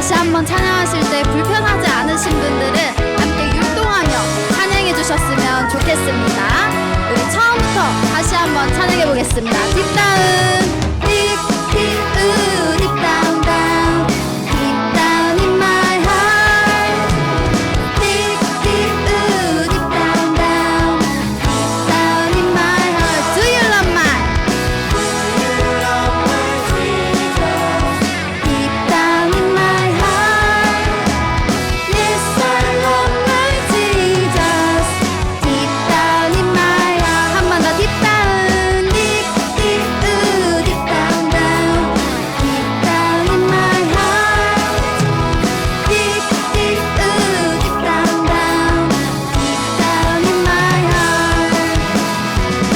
다시 한번 찬양하실 때 불편하지 않으신 분들은 함께 율동하며 찬양해 주셨으면 좋겠습니다. 우리 처음부터 다시 한번 찬양해 보겠습니다. 딥다운 딥 딥 다운 다운 딥 다운 in my heart 딥 딥 다운 다운 딥 다운 in my heart. Do you love my deep down in my heart? Yes, I love my Jesus. Deep down in my heart. 한 번 더 deep down, deep deep deep down down, deep down in my heart. Deep deep deep down down, deep down in my heart.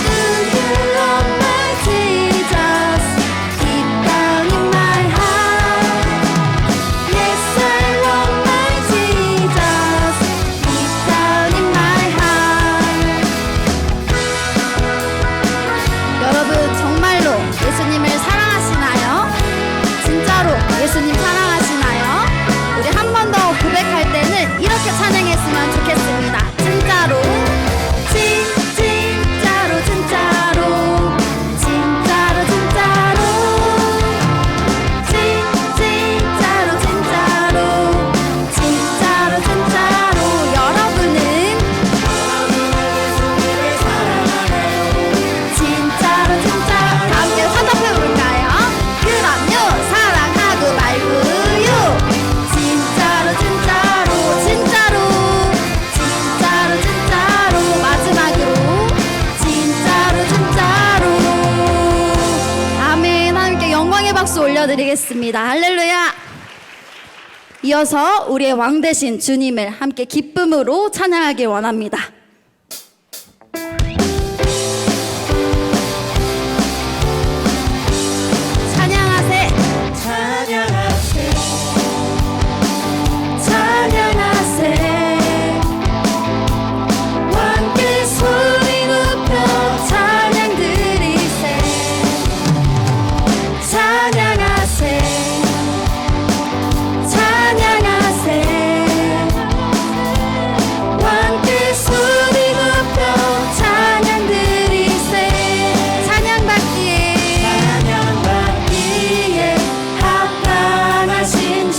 Do you love my Jesus? Deep down in my heart. Yes, I love my Jesus. Deep down in my heart. 여러분 정말로 예수님을 사랑하시나요? 진짜로 예수님 사랑하시나요? 우리 한 번 더 고백할 때는 이렇게 찬양했으면 좋겠습니다. 진짜로 진짜로 진짜로 진짜로 진짜로 진짜로 진짜로 진짜로 여러분은 진짜로 진짜로 다 함께 화답해 볼까요? 그럼요 사랑하고 말고요. 진짜로 진짜로 진짜로 마지막으로 진짜로 아멘. 하나님께 영광의 박수 올려드리겠습니다. 할렐루야. 이어서 우리의 왕 되신 주님을 함께 기쁨으로 찬양하길 원합니다. 찬양하세 찬양하세 찬양하세 왕께 소리 높여 찬양 드리세 찬양하세 찬양하세 왕께 소리 높여 찬양 드리세 찬양받기에 합당하신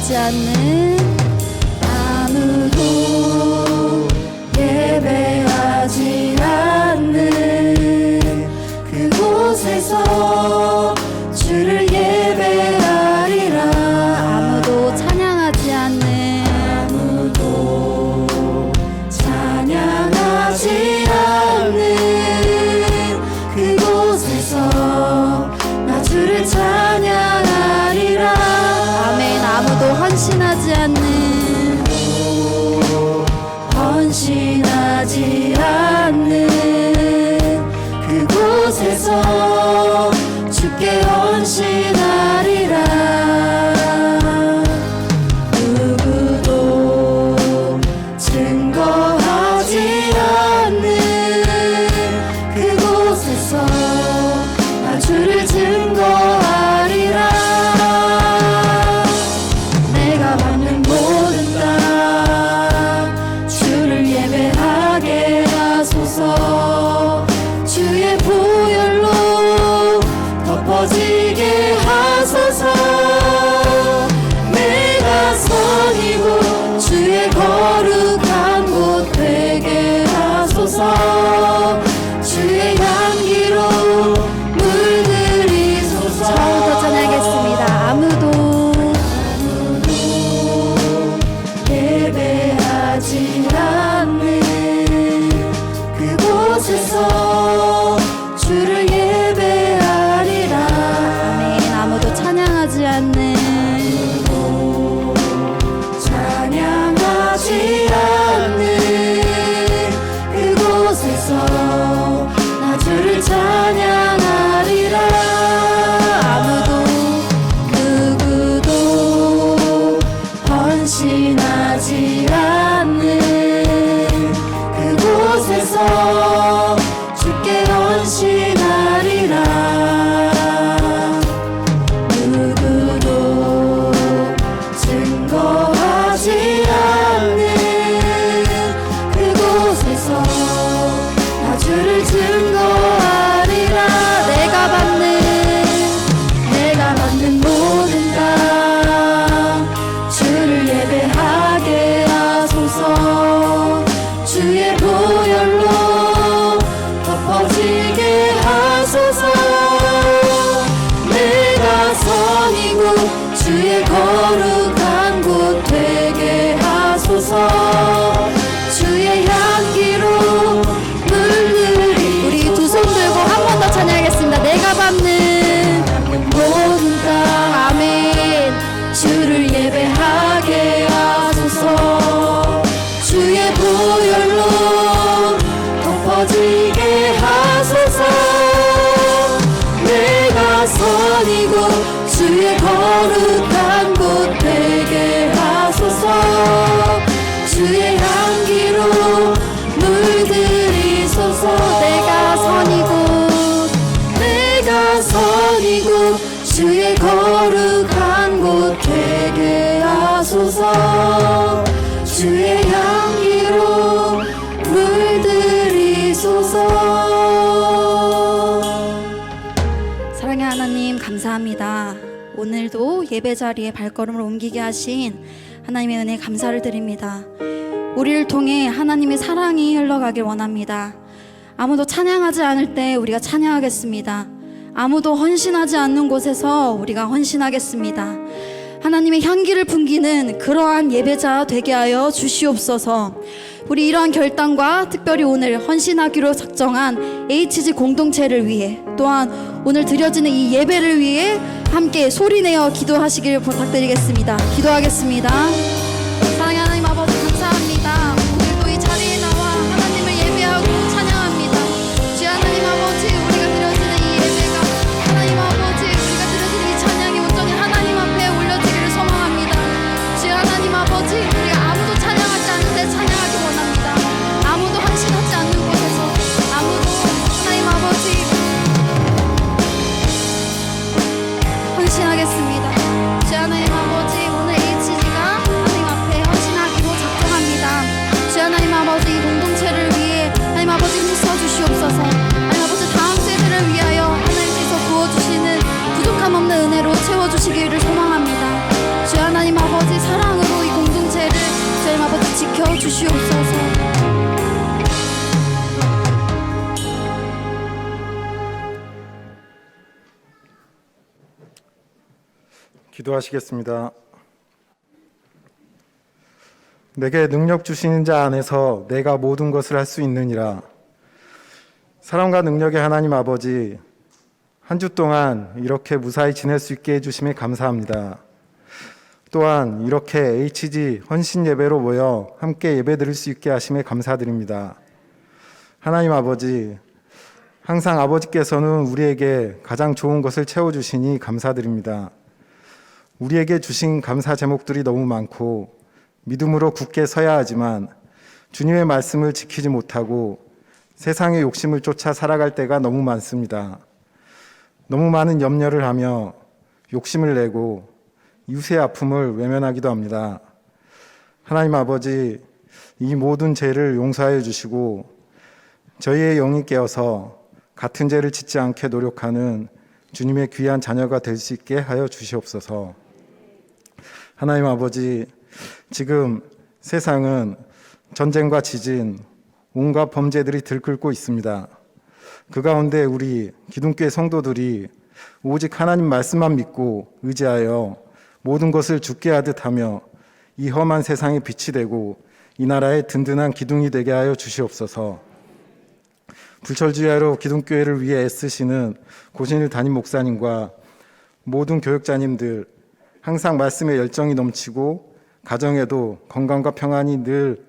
헌신하지 않는 아무도 예배하지 않는 그곳에서 주를 예배하리라. 아무도 찬양하지 않는 아무도 찬양하지 않는 그곳에서 나 주를 찬양하리라. 아멘. 아무도 헌신하지 않는 헌신하지 않는 그곳에서 주께 헌신하리라. 누구도 증거하지 않는 그곳에서 나 주를 증거하리라. 내가 받는 모든 땅 주를 예배하게 하소서. 주의 보혈로 덮어지게 하소서. 내가 선이고 주의 거룩한 곳 되게 하소서. 주의 향기로 물들이소서. 처음부터 찬양하겠습니다. 아무도 예배하지 않는 그곳에서 주를 예배하리라. 아멘. 아무도 찬양하지 않는 찬양하지 않는 그곳에서 나 주를 찬양하리라. 아무도 누구도 헌신하지 않는 그곳에서 주께 헌신하리라. 누구도 증거하지 않는 그곳에서 나 주를 증거하리라. 내가 받는 모든 땅 주를 예배하게 하소서. 주의 보혈로 덮어지게 하소서. 내가 선이고 주의 거룩한 곳 되게 하소서. 주의 향기로 물들이. 우리 두 손 들고 한 번 더 찬양하겠습니다. 내가 받는 모든 땅 아멘. 주를 예배하게 하소서. 주의 보혈로 덮어지게 하소서. 내가 선이고 주의 거룩한 곳 되게 하소서. 주의 향기로 물들이소서. 내가 선이고 주의 거룩한 곳 되게 하소서. 주의 향기로 물들이소서. 사랑의 하나님 감사합니다. 오늘도 예배 자리에 발걸음을 옮기게 하신 하나님의 은혜 감사를 드립니다. 우리를 통해 하나님의 사랑이 흘러가길 원합니다. 아무도 찬양하지 않을 때 우리가 찬양하겠습니다. 아무도 헌신하지 않는 곳에서 우리가 헌신하겠습니다. 하나님의 향기를 풍기는 그러한 예배자 되게 하여 주시옵소서. 우리 이러한 결단과 특별히 오늘 헌신하기로 작정한 HG 공동체를 위해, 또한 오늘 드려지는 이 예배를 위해 함께 소리내어 기도하시길 부탁드리겠습니다. 기도하겠습니다. 사랑의 하나님 아버지 감사합니다. 오늘도 이 자리에 나와 하나님을 예배하고 찬양합니다. 주의 하나님 아버지, 우리가 드려지는 이 예배가 하나님 아버지, 우리가 드려지는 이 찬양이 온전히 하나님 앞에 올려지기를 소망합니다. 주의 하나님 아버지, 우리가 아무도 찬양하지 않는데 찬양하기 원합니다. 아무도 헌신하지 않는 곳에서 아무도 하나님 아버지 헌신하겠습니다. 주의 하나님 아버지, 오늘 HG가 기도하시겠습니다. 내게 능력 주시는 자 안에서 내가 모든 것을 할 수 있느니라. 사랑과 능력의 하나님 아버지, 한 주 동안 이렇게 무사히 지낼 수 있게 해주심에 감사합니다. 또한 이렇게 HG 헌신 예배로 모여 함께 예배 드릴 수 있게 하심에 감사드립니다. 하나님 아버지, 항상 아버지께서는 우리에게 가장 좋은 것을 채워주시니 감사드립니다. 우리에게 주신 감사 제목들이 너무 많고 믿음으로 굳게 서야 하지만 주님의 말씀을 지키지 못하고 세상의 욕심을 쫓아 살아갈 때가 너무 많습니다. 너무 많은 염려를 하며 욕심을 내고 이웃의 아픔을 외면하기도 합니다. 하나님 아버지, 이 모든 죄를 용서하여 주시고 저희의 영이 깨어서 같은 죄를 짓지 않게 노력하는 주님의 귀한 자녀가 될 수 있게 하여 주시옵소서. 하나님 아버지, 지금 세상은 전쟁과 지진, 온갖 범죄들이 들끓고 있습니다. 그 가운데 우리 기둥교회 성도들이 오직 하나님 말씀만 믿고 의지하여 모든 것을 죽게 하듯 하며 이 험한 세상에 빛이 되고 이 나라의 든든한 기둥이 되게 하여 주시옵소서. 불철주야로 기둥교회를 위해 애쓰시는 고신일 담임 목사님과 모든 교육자님들, 항상 말씀에 열정이 넘치고 가정에도 건강과 평안이 늘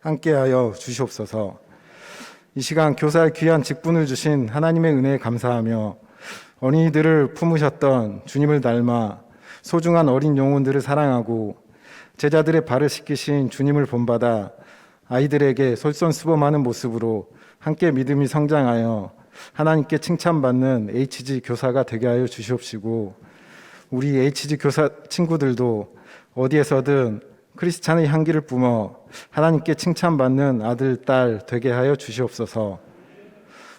함께하여 주시옵소서. 이 시간 교사의 귀한 직분을 주신 하나님의 은혜에 감사하며 어린이들을 품으셨던 주님을 닮아 소중한 어린 영혼들을 사랑하고 제자들의 발을 씻기신 주님을 본받아 아이들에게 솔선수범하는 모습으로 함께 믿음이 성장하여 하나님께 칭찬받는 HG 교사가 되게 하여 주시옵시고, 우리 HG 교사 친구들도 어디에서든 크리스찬의 향기를 뿜어 하나님께 칭찬받는 아들, 딸 되게 하여 주시옵소서.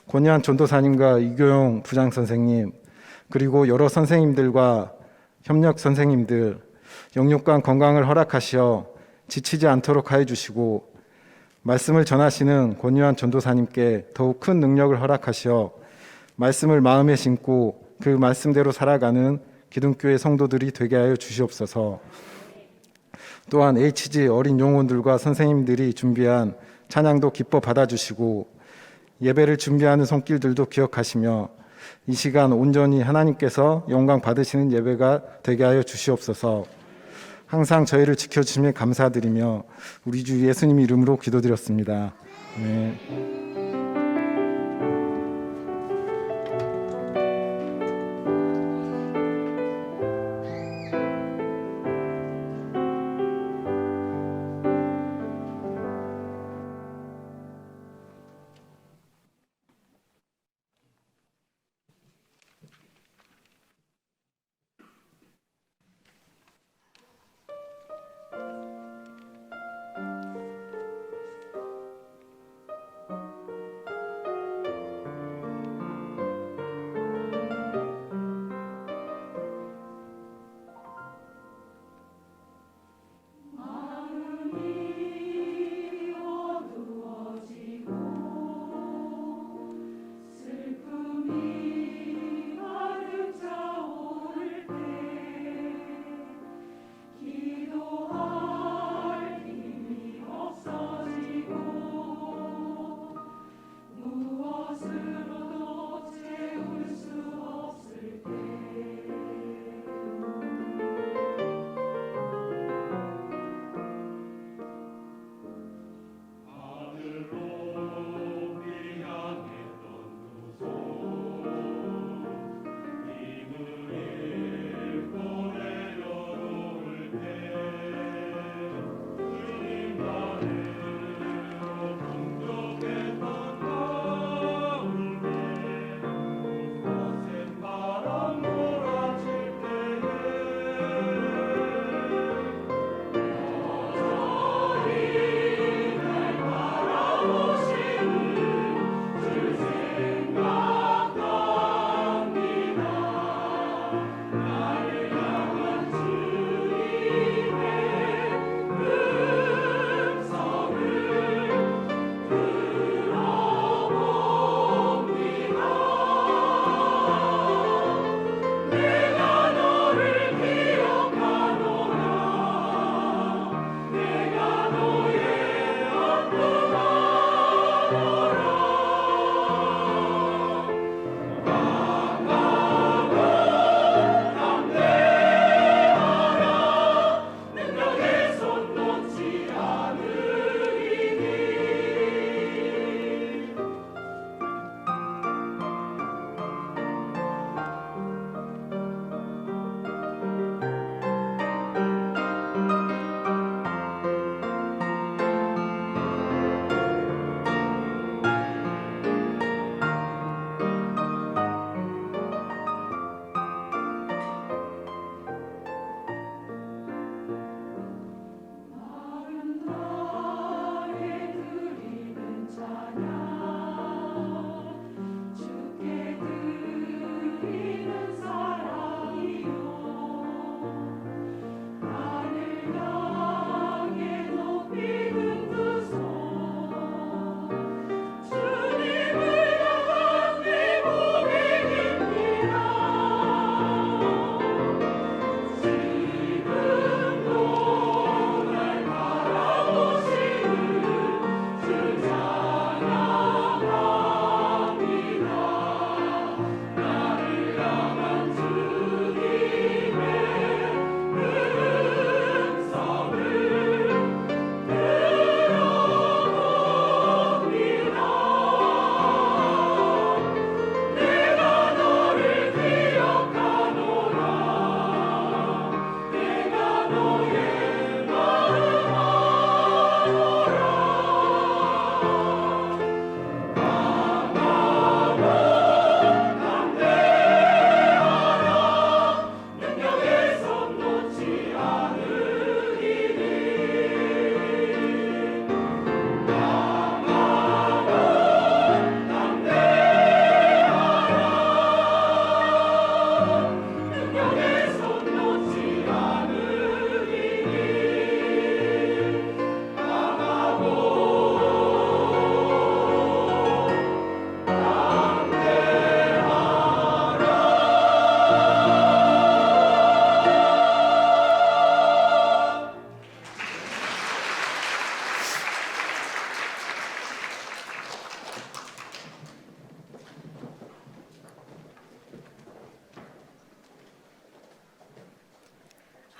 권유한 전도사님과 이교용 부장선생님, 그리고 여러 선생님들과 협력 선생님들, 영육간 건강을 허락하시어 지치지 않도록 하여 주시고, 말씀을 전하시는 권유한 전도사님께 더욱 큰 능력을 허락하시어 말씀을 마음에 심고 그 말씀대로 살아가는 기둥교회 성도들이 되게 하여 주시옵소서. 또한 HG 어린 영혼들과 선생님들이 준비한 찬양도 기뻐 받아주시고 예배를 준비하는 손길들도 기억하시며 이 시간 온전히 하나님께서 영광 받으시는 예배가 되게 하여 주시옵소서. 항상 저희를 지켜주시며 감사드리며 우리 주 예수님 이름으로 기도드렸습니다. 네.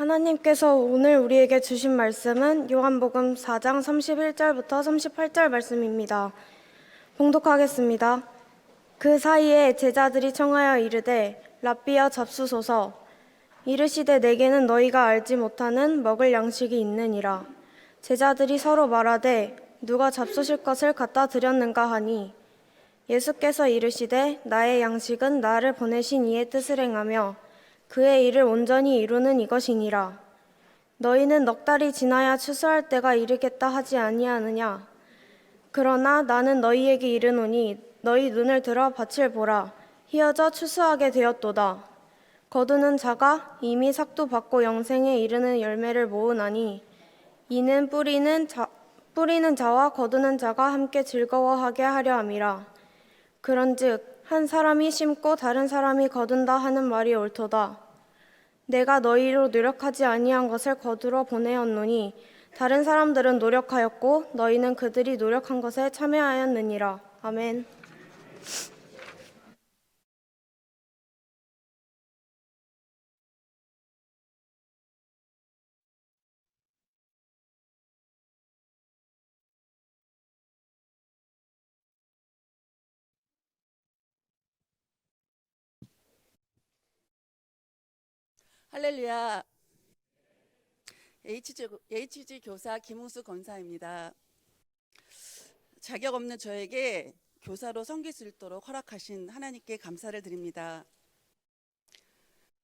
하나님께서 오늘 우리에게 주신 말씀은 요한복음 4장 31절부터 38절 말씀입니다. 봉독하겠습니다. 그 사이에 제자들이 청하여 이르되 랍비여 잡수소서. 이르시되 내게는 너희가 알지 못하는 먹을 양식이 있느니라. 제자들이 서로 말하되 누가 잡수실 것을 갖다 드렸는가 하니 예수께서 이르시되 나의 양식은 나를 보내신 이의 뜻을 행하며 그의 일을 온전히 이루는 이것이니라. 너희는 넉 달이 지나야 추수할 때가 이르겠다 하지 아니하느냐. 그러나 나는 너희에게 이르노니 너희 눈을 들어 밭을 보라. 희어져 추수하게 되었도다. 거두는 자가 이미 삭도 받고 영생에 이르는 열매를 모으나니 이는 뿌리는 자와 거두는 자가 함께 즐거워하게 하려 함이라. 그런즉 한 사람이 심고 다른 사람이 거둔다 하는 말이 옳도다. 내가 너희로 노력하지 아니한 것을 거두러 보내었노니 다른 사람들은 노력하였고 너희는 그들이 노력한 것에 참여하였느니라. 아멘. 할렐루야. HG 교사 김웅수 권사입니다. 자격 없는 저에게 교사로 섬길 수 있도록 허락하신 하나님께 감사를 드립니다.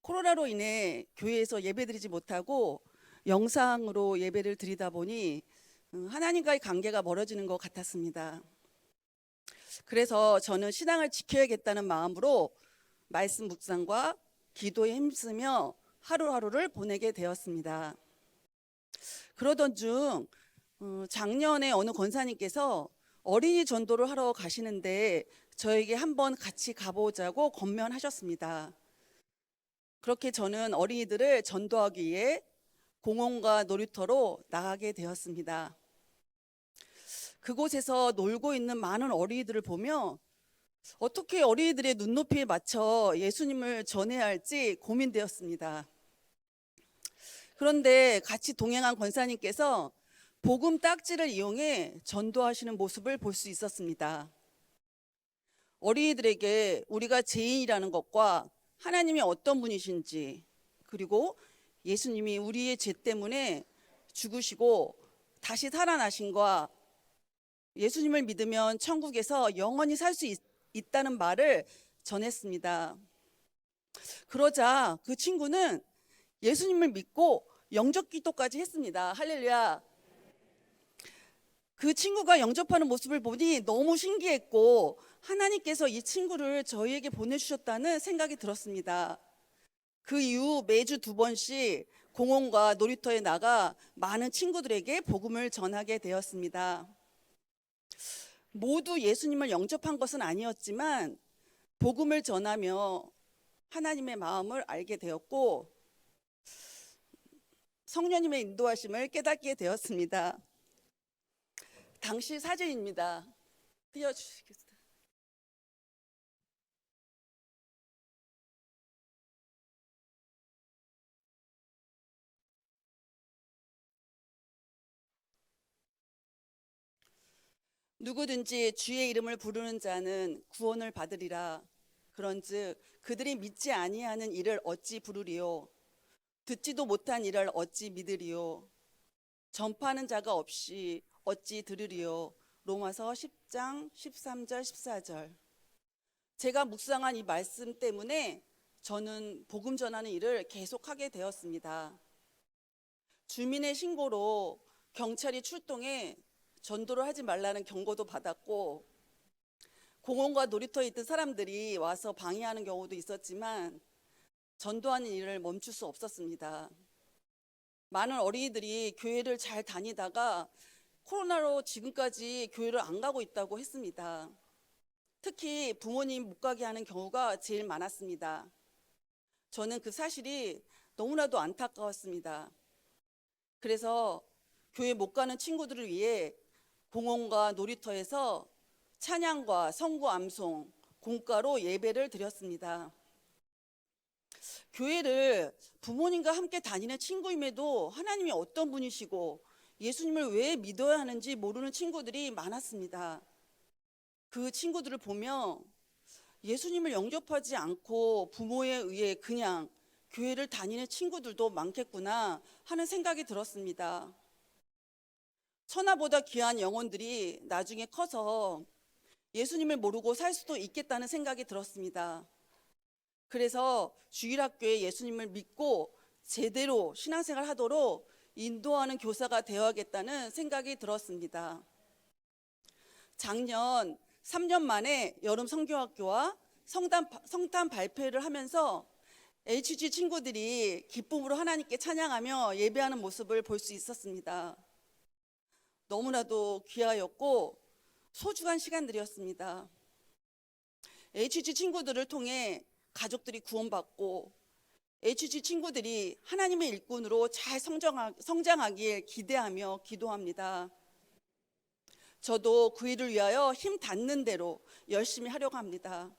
코로나로 인해 교회에서 예배드리지 못하고 영상으로 예배를 드리다 보니 하나님과의 관계가 멀어지는 것 같았습니다. 그래서 저는 신앙을 지켜야겠다는 마음으로 말씀 묵상과 기도에 힘쓰며 하루하루를 보내게 되었습니다. 그러던 중 작년에 어느 권사님께서 어린이 전도를 하러 가시는데 저에게 한번 같이 가보자고 권면하셨습니다. 그렇게 저는 어린이들을 전도하기 위해 공원과 놀이터로 나가게 되었습니다. 그곳에서 놀고 있는 많은 어린이들을 보며 어떻게 어린이들의 눈높이에 맞춰 예수님을 전해야 할지 고민되었습니다. 그런데 같이 동행한 권사님께서 복음 딱지를 이용해 전도하시는 모습을 볼 수 있었습니다. 어린이들에게 우리가 죄인이라는 것과 하나님이 어떤 분이신지, 그리고 예수님이 우리의 죄 때문에 죽으시고 다시 살아나신 것과 예수님을 믿으면 천국에서 영원히 살 수 있다는 말을 전했습니다. 그러자 그 친구는 예수님을 믿고 영접 기도까지 했습니다. 할렐루야. 그 친구가 영접하는 모습을 보니 너무 신기했고 하나님께서 이 친구를 저희에게 보내주셨다는 생각이 들었습니다. 그 이후 매주 2번씩 공원과 놀이터에 나가 많은 친구들에게 복음을 전하게 되었습니다. 모두 예수님을 영접한 것은 아니었지만 복음을 전하며 하나님의 마음을 알게 되었고 성령님의 인도하심을 깨닫게 되었습니다. 당시 사진입니다. 띄워주시겠어요? 누구든지 주의 이름을 부르는 자는 구원을 받으리라. 그런즉 그들이 믿지 아니하는 이를 어찌 부르리요? 듣지도 못한 이를 어찌 믿으리요? 전파하는 자가 없이 어찌 들으리요? 로마서 10장 13절 14절. 제가 묵상한 이 말씀 때문에 저는 복음 전하는 일을 계속하게 되었습니다. 주민의 신고로 경찰이 출동해 전도를 하지 말라는 경고도 받았고 공원과 놀이터에 있던 사람들이 와서 방해하는 경우도 있었지만 전도하는 일을 멈출 수 없었습니다. 많은 어린이들이 교회를 잘 다니다가 코로나로 지금까지 교회를 안 가고 있다고 했습니다. 특히 부모님 못 가게 하는 경우가 제일 많았습니다. 저는 그 사실이 너무나도 안타까웠습니다. 그래서 교회 못 가는 친구들을 위해 공원과 놀이터에서 찬양과 성구 암송, 공가로 예배를 드렸습니다. 교회를 부모님과 함께 다니는 친구임에도 하나님이 어떤 분이시고 예수님을 왜 믿어야 하는지 모르는 친구들이 많았습니다. 그 친구들을 보며 예수님을 영접하지 않고 부모에 의해 그냥 교회를 다니는 친구들도 많겠구나 하는 생각이 들었습니다. 천하보다 귀한 영혼들이 나중에 커서 예수님을 모르고 살 수도 있겠다는 생각이 들었습니다. 그래서 주일학교에 예수님을 믿고 제대로 신앙생활 하도록 인도하는 교사가 되어야겠다는 생각이 들었습니다. 작년 3년 만에 여름 성교학교와 성탄 발표를 하면서 HG 친구들이 기쁨으로 하나님께 찬양하며 예배하는 모습을 볼 수 있었습니다. 너무나도 귀하였고 소중한 시간들이었습니다. HG 친구들을 통해 가족들이 구원받고 HG 친구들이 하나님의 일꾼으로 잘 성장하길 기대하며 기도합니다. 저도 그 일을 위하여 힘 닿는 대로 열심히 하려고 합니다.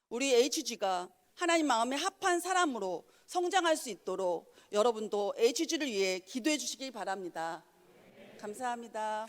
우리 HG가 하나님 마음에 합한 사람으로 성장할 수 있도록 여러분도 HG를 위해 기도해 주시기 바랍니다. 감사합니다.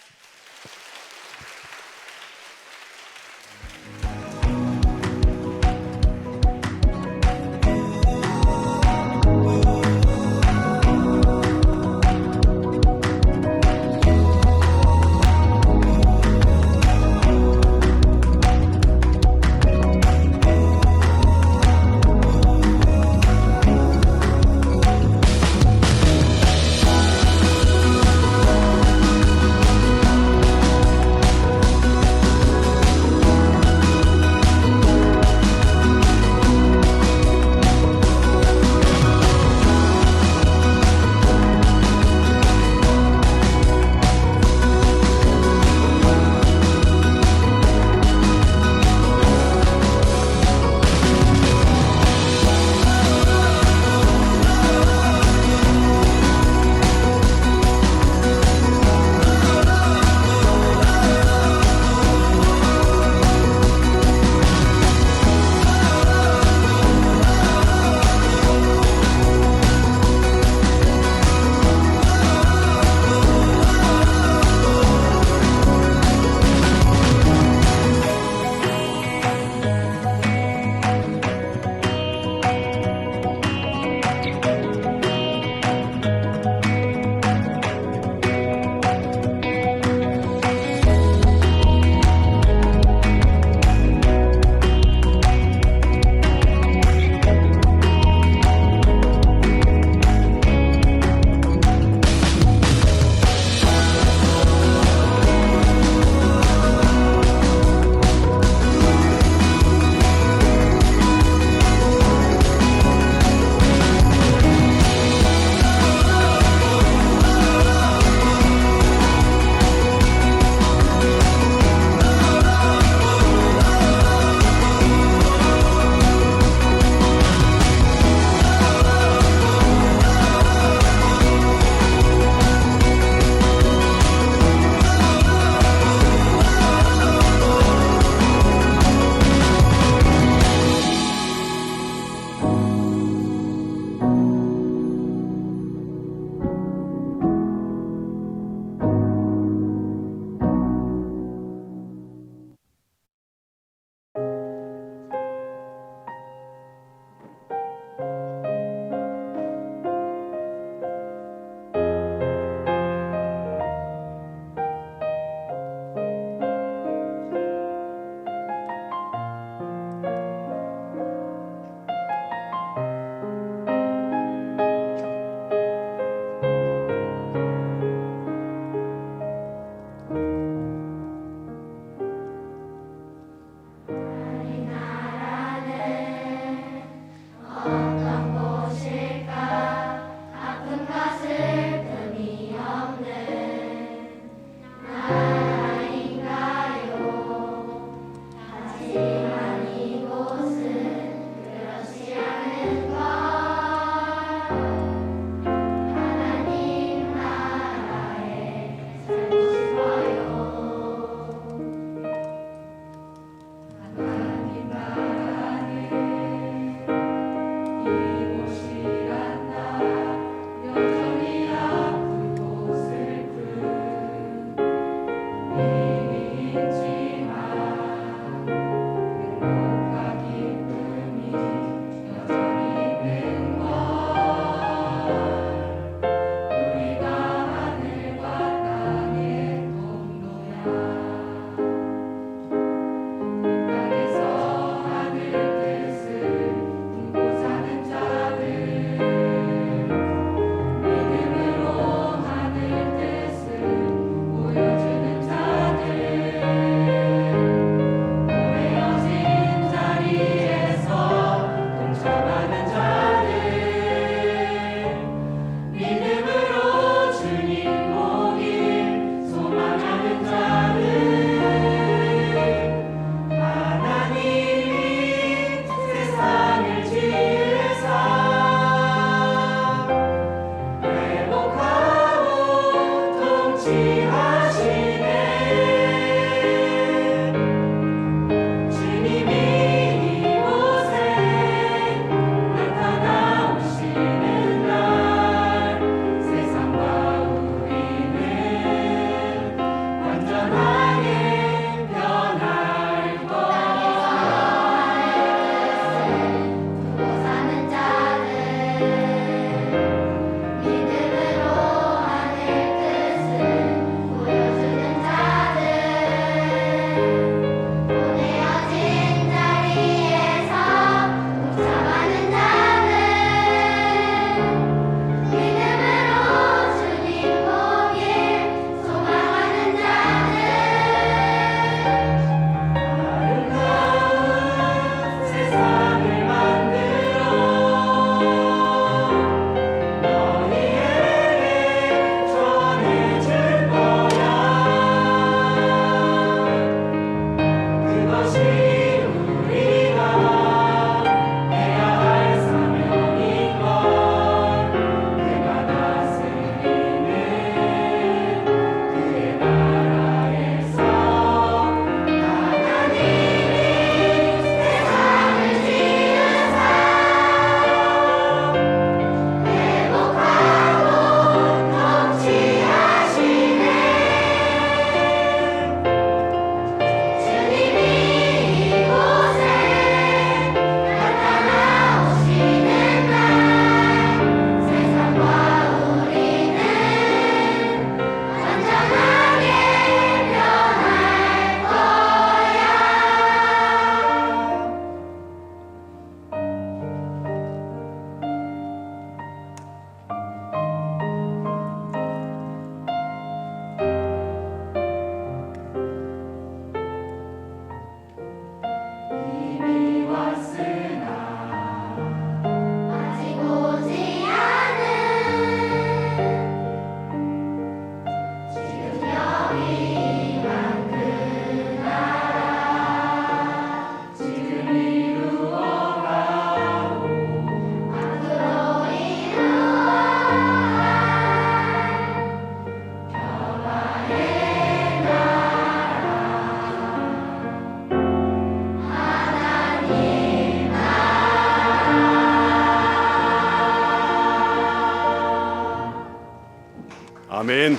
아멘.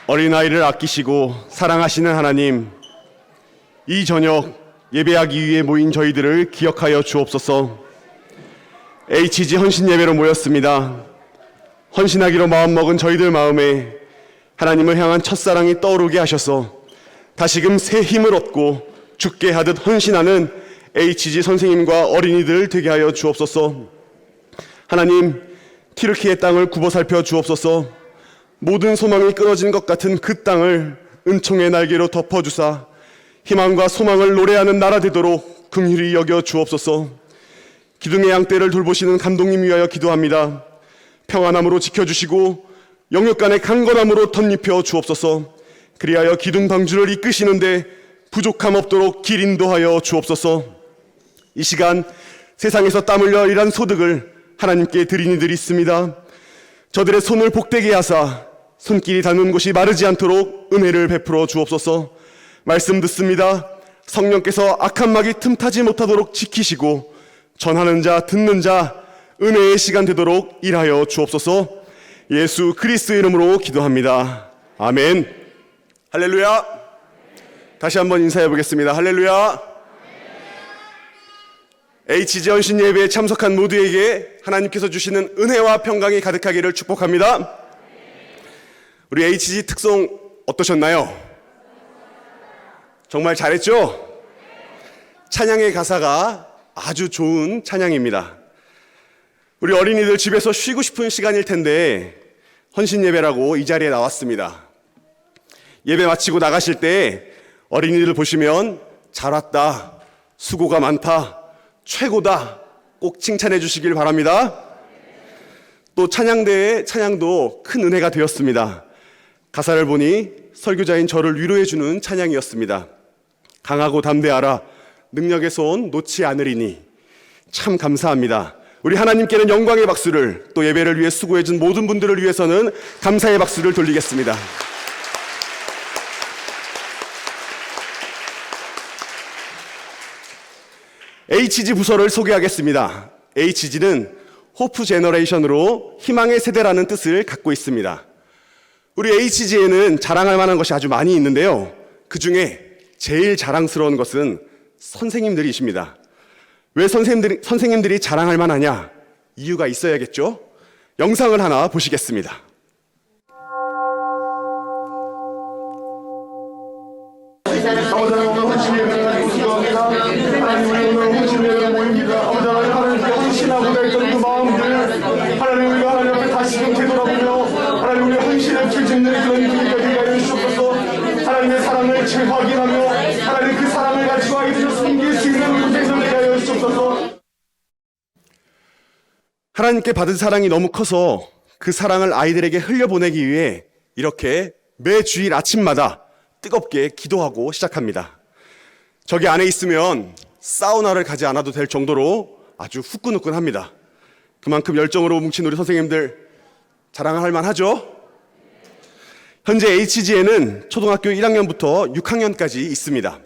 어린아이를 아끼시고 사랑하시는 하나님, 이 저녁 예배하기 위해 모인 저희들을 기억하여 주옵소서. HG 헌신 예배로 모였습니다. 헌신하기로 마음먹은 저희들 마음에 하나님을 향한 첫사랑이 떠오르게 하셔서 다시금 새 힘을 얻고 죽게 하듯 헌신하는 HG 선생님과 어린이들 되게 하여 주옵소서. 하나님, 튀르키예 땅을 굽어 살펴 주옵소서. 모든 소망이 끊어진 것 같은 그 땅을 은총의 날개로 덮어주사 희망과 소망을 노래하는 나라 되도록 긍휼히 여겨 주옵소서. 기둥의 양떼를 돌보시는 감독님 위하여 기도합니다. 평안함으로 지켜주시고 영육간의 강건함으로 덧입혀 주옵소서. 그리하여 기둥 방주를 이끄시는데 부족함 없도록 길 인도하여 주옵소서. 이 시간 세상에서 땀 흘려 일한 소득을 하나님께 드린 이들이 있습니다. 저들의 손을 복되게 하사 손길이 닿는 곳이 마르지 않도록 은혜를 베풀어 주옵소서. 말씀 듣습니다. 성령께서 악한 막이 틈타지 못하도록 지키시고 전하는 자 듣는 자 은혜의 시간 되도록 일하여 주옵소서. 예수 그리스도의 이름으로 기도합니다. 아멘. 할렐루야. 다시 한번 인사해 보겠습니다. 할렐루야. HG 헌신 예배에 참석한 모두에게 하나님께서 주시는 은혜와 평강이 가득하기를 축복합니다. 우리 HG 특송 어떠셨나요? 정말 잘했죠? 찬양의 가사가 아주 좋은 찬양입니다. 우리 어린이들 집에서 쉬고 싶은 시간일 텐데 헌신 예배라고 이 자리에 나왔습니다. 예배 마치고 나가실 때 어린이들 보시면 잘 왔다, 수고가 많다, 최고다 꼭 칭찬해 주시길 바랍니다. 또 찬양대의 찬양도 큰 은혜가 되었습니다. 가사를 보니 설교자인 저를 위로해 주는 찬양이었습니다. 강하고 담대하라, 능력의 손 놓지 않으리니. 참 감사합니다. 우리 하나님께는 영광의 박수를, 또 예배를 위해 수고해 준 모든 분들을 위해서는 감사의 박수를 돌리겠습니다. HG 부서를 소개하겠습니다. HG는 호프 제너레이션으로 희망의 세대라는 뜻을 갖고 있습니다. 우리 HG에는 자랑할 만한 것이 아주 많이 있는데요. 그 중에 제일 자랑스러운 것은 선생님들이십니다. 왜 선생님들이 자랑할 만하냐? 이유가 있어야겠죠? 영상을 하나 보시겠습니다. 하나님의 사랑을 재확인하며 하나님 그 사랑을 가지고 아이들을 섬길 수 있는 우리 백성들 되게 하여 주옵소서. 하나님께 받은 사랑이 너무 커서 그 사랑을 아이들에게 흘려보내기 위해 이렇게 매 주일 아침마다 뜨겁게 기도하고 시작합니다. 저기 안에 있으면 사우나를 가지 않아도 될 정도로 아주 후끈후끈합니다. 그만큼 열정으로 뭉친 우리 선생님들 자랑할 만하죠? 현재 HG에는 초등학교 1학년부터 6학년까지 있습니다.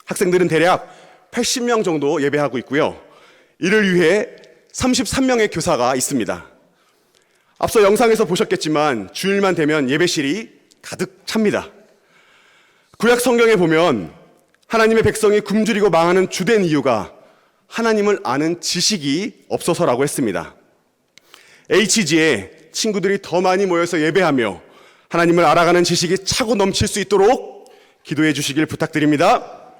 학생들은 대략 80명 정도 예배하고 있고요. 이를 위해 33명의 교사가 있습니다. 앞서 영상에서 보셨겠지만 주일만 되면 예배실이 가득 찹니다. 구약 성경에 보면 하나님의 백성이 굶주리고 망하는 주된 이유가 하나님을 아는 지식이 없어서라고 했습니다. HG에 친구들이 더 많이 모여서 예배하며 하나님을 알아가는 지식이 차고 넘칠 수 있도록 기도해 주시길 부탁드립니다.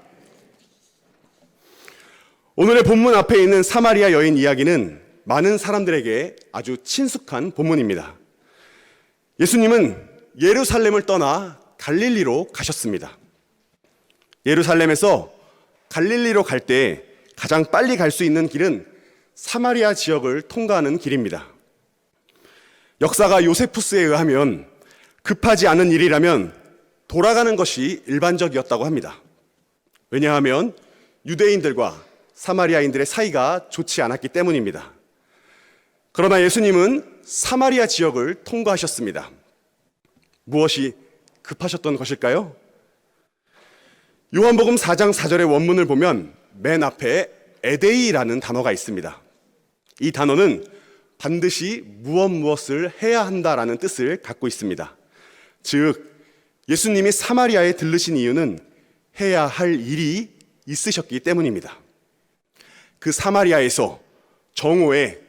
오늘의 본문 앞에 있는 사마리아 여인 이야기는 많은 사람들에게 아주 친숙한 본문입니다. 예수님은 예루살렘을 떠나 갈릴리로 가셨습니다. 예루살렘에서 갈릴리로 갈 때 가장 빨리 갈 수 있는 길은 사마리아 지역을 통과하는 길입니다. 역사가 요세푸스에 의하면 급하지 않은 일이라면 돌아가는 것이 일반적이었다고 합니다. 왜냐하면 유대인들과 사마리아인들의 사이가 좋지 않았기 때문입니다. 그러나 예수님은 사마리아 지역을 통과하셨습니다. 무엇이 급하셨던 것일까요? 요한복음 4장 4절의 원문을 보면 맨 앞에 에데이라는 단어가 있습니다. 이 단어는 반드시 무엇을 해야 한다라는 뜻을 갖고 있습니다. 즉, 예수님이 사마리아에 들르신 이유는 해야 할 일이 있으셨기 때문입니다. 그 사마리아에서 정오에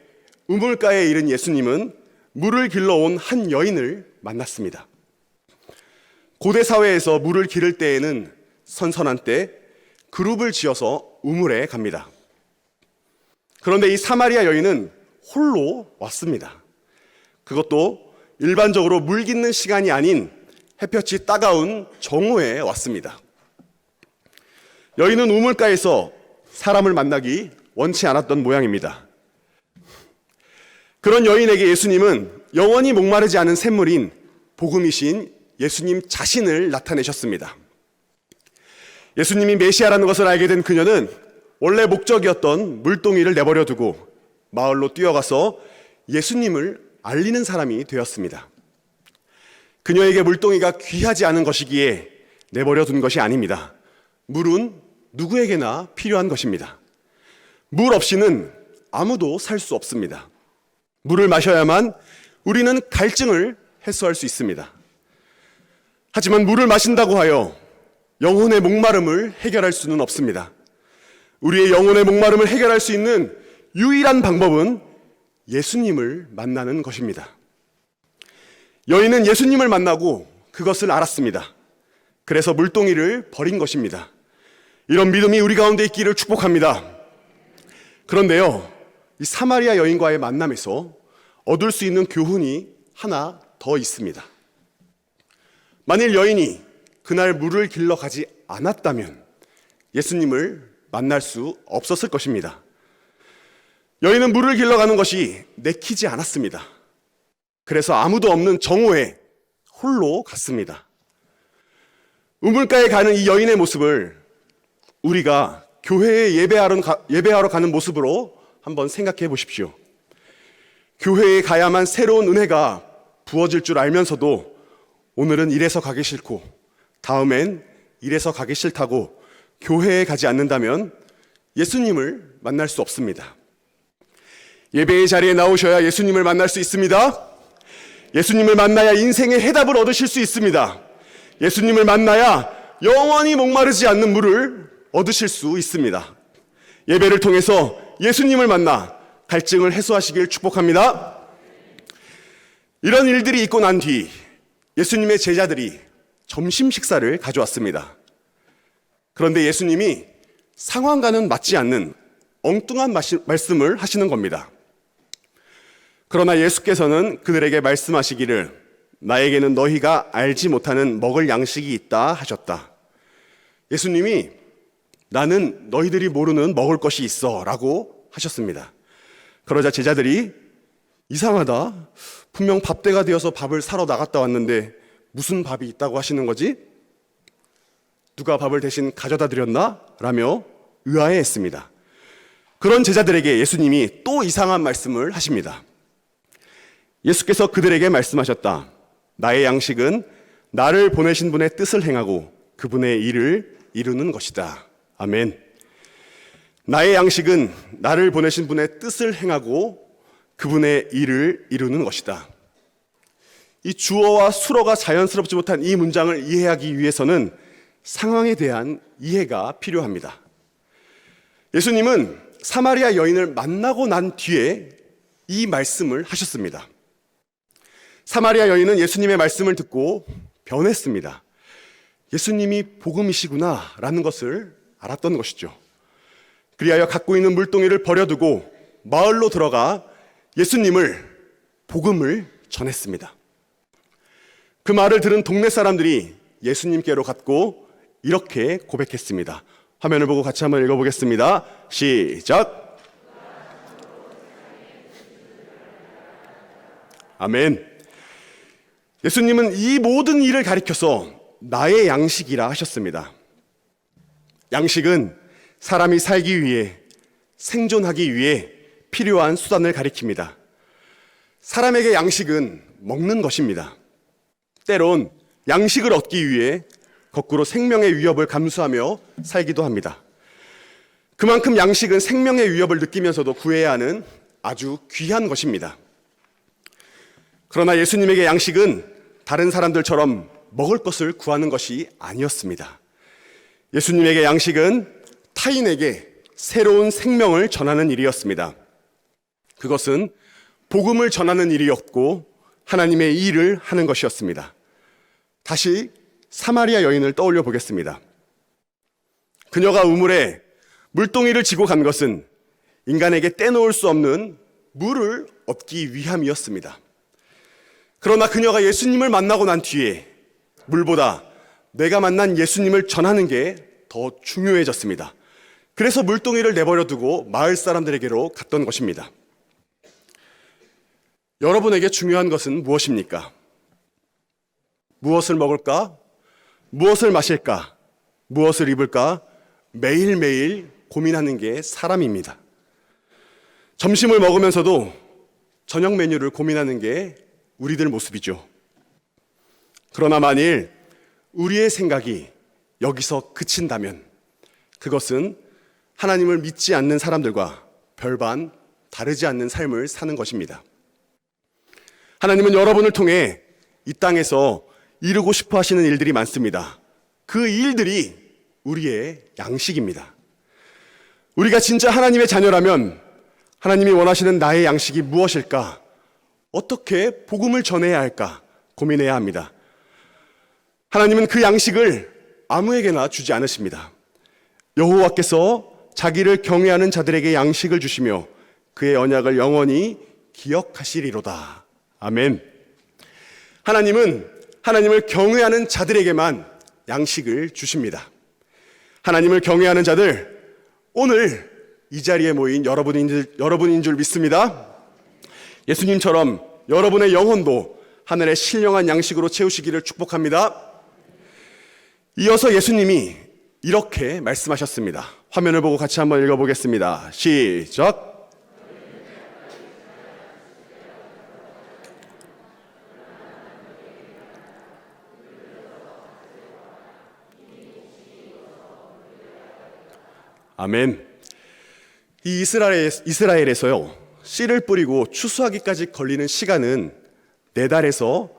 우물가에 이른 예수님은 물을 길러온 한 여인을 만났습니다. 고대 사회에서 물을 기를 때에는 선선한 때 그룹을 지어서 우물에 갑니다. 그런데 이 사마리아 여인은 홀로 왔습니다. 그것도 일반적으로 물 깃는 시간이 아닌 햇볕이 따가운 정오에 왔습니다. 여인은 우물가에서 사람을 만나기 원치 않았던 모양입니다. 그런 여인에게 예수님은 영원히 목마르지 않은 샘물인 복음이신 예수님 자신을 나타내셨습니다. 예수님이 메시아라는 것을 알게 된 그녀는 원래 목적이었던 물동이를 내버려 두고 마을로 뛰어가서 예수님을 알리는 사람이 되었습니다. 그녀에게 물동이가 귀하지 않은 것이기에 내버려 둔 것이 아닙니다. 물은 누구에게나 필요한 것입니다. 물 없이는 아무도 살 수 없습니다. 물을 마셔야만 우리는 갈증을 해소할 수 있습니다. 하지만 물을 마신다고 하여 영혼의 목마름을 해결할 수는 없습니다. 우리의 영혼의 목마름을 해결할 수 있는 유일한 방법은 예수님을 만나는 것입니다. 여인은 예수님을 만나고 그것을 알았습니다. 그래서 물동이를 버린 것입니다. 이런 믿음이 우리 가운데 있기를 축복합니다. 그런데요, 이 사마리아 여인과의 만남에서 얻을 수 있는 교훈이 하나 더 있습니다. 만일 여인이 그날 물을 길러 가지 않았다면 예수님을 만날 수 없었을 것입니다. 여인은 물을 길러 가는 것이 내키지 않았습니다. 그래서 아무도 없는 정오에 홀로 갔습니다. 우물가에 가는 이 여인의 모습을 우리가 교회에 예배하러 가는 모습으로 한번 생각해 보십시오. 교회에 가야만 새로운 은혜가 부어질 줄 알면서도 오늘은 이래서 가기 싫고 다음엔 이래서 가기 싫다고 교회에 가지 않는다면 예수님을 만날 수 없습니다. 예배의 자리에 나오셔야 예수님을 만날 수 있습니다. 예수님을 만나야 인생의 해답을 얻으실 수 있습니다. 예수님을 만나야 영원히 목마르지 않는 물을 얻으실 수 있습니다. 예배를 통해서 예수님을 만나 갈증을 해소하시길 축복합니다. 이런 일들이 있고 난 뒤 예수님의 제자들이 점심 식사를 가져왔습니다. 그런데 예수님이 상황과는 맞지 않는 엉뚱한 말씀을 하시는 겁니다. 그러나 예수께서는 그들에게 말씀하시기를 나에게는 너희가 알지 못하는 먹을 양식이 있다 하셨다. 예수님이 나는 너희들이 모르는 먹을 것이 있어 라고 하셨습니다. 그러자 제자들이 이상하다. 분명 밥때가 되어서 밥을 사러 나갔다 왔는데 무슨 밥이 있다고 하시는 거지? 누가 밥을 대신 가져다 드렸나? 라며 의아해했습니다. 그런 제자들에게 예수님이 또 이상한 말씀을 하십니다. 예수께서 그들에게 말씀하셨다. 나의 양식은 나를 보내신 분의 뜻을 행하고 그분의 일을 이루는 것이다. 아멘. 나의 양식은 나를 보내신 분의 뜻을 행하고 그분의 일을 이루는 것이다. 이 주어와 수어가 자연스럽지 못한 이 문장을 이해하기 위해서는 상황에 대한 이해가 필요합니다. 예수님은 사마리아 여인을 만나고 난 뒤에 이 말씀을 하셨습니다. 사마리아 여인은 예수님의 말씀을 듣고 변했습니다. 예수님이 복음이시구나 라는 것을 알았던 것이죠. 그리하여 갖고 있는 물동이를 버려두고 마을로 들어가 예수님을 복음을 전했습니다. 그 말을 들은 동네 사람들이 예수님께로 갔고 이렇게 고백했습니다. 화면을 보고 같이 한번 읽어보겠습니다. 시작. 아멘. 예수님은 이 모든 일을 가리켜서 나의 양식이라 하셨습니다. 양식은 사람이 살기 위해, 생존하기 위해 필요한 수단을 가리킵니다. 사람에게 양식은 먹는 것입니다. 때론 양식을 얻기 위해 거꾸로 생명의 위협을 감수하며 살기도 합니다. 그만큼 양식은 생명의 위협을 느끼면서도 구해야 하는 아주 귀한 것입니다. 그러나 예수님에게 양식은 다른 사람들처럼 먹을 것을 구하는 것이 아니었습니다. 예수님에게 양식은 타인에게 새로운 생명을 전하는 일이었습니다. 그것은 복음을 전하는 일이었고 하나님의 일을 하는 것이었습니다. 다시 사마리아 여인을 떠올려 보겠습니다. 그녀가 우물에 물동이를 지고 간 것은 인간에게 떼놓을 수 없는 물을 얻기 위함이었습니다. 그러나 그녀가 예수님을 만나고 난 뒤에 물보다 내가 만난 예수님을 전하는 게 더 중요해졌습니다. 그래서 물동이를 내버려 두고 마을 사람들에게로 갔던 것입니다. 여러분에게 중요한 것은 무엇입니까? 무엇을 먹을까? 무엇을 마실까? 무엇을 입을까? 매일매일 고민하는 게 사람입니다. 점심을 먹으면서도 저녁 메뉴를 고민하는 게 우리들 모습이죠. 그러나 만일 우리의 생각이 여기서 그친다면 그것은 하나님을 믿지 않는 사람들과 별반 다르지 않는 삶을 사는 것입니다. 하나님은 여러분을 통해 이 땅에서 이루고 싶어 하시는 일들이 많습니다. 그 일들이 우리의 양식입니다. 우리가 진짜 하나님의 자녀라면 하나님이 원하시는 나의 양식이 무엇일까? 어떻게 복음을 전해야 할까? 고민해야 합니다. 하나님은 그 양식을 아무에게나 주지 않으십니다. 여호와께서 자기를 경외하는 자들에게 양식을 주시며 그의 언약을 영원히 기억하시리로다. 아멘. 하나님은 하나님을 경외하는 자들에게만 양식을 주십니다. 하나님을 경외하는 자들, 오늘 이 자리에 모인 여러분인 줄 믿습니다. 예수님처럼 여러분의 영혼도 하늘의 신령한 양식으로 채우시기를 축복합니다. 이어서 예수님이 이렇게 말씀하셨습니다. 화면을 보고 같이 한번 읽어보겠습니다. 시작. 아멘. 이 이스라엘에서요, 씨를 뿌리고 추수하기까지 걸리는 시간은 4달에서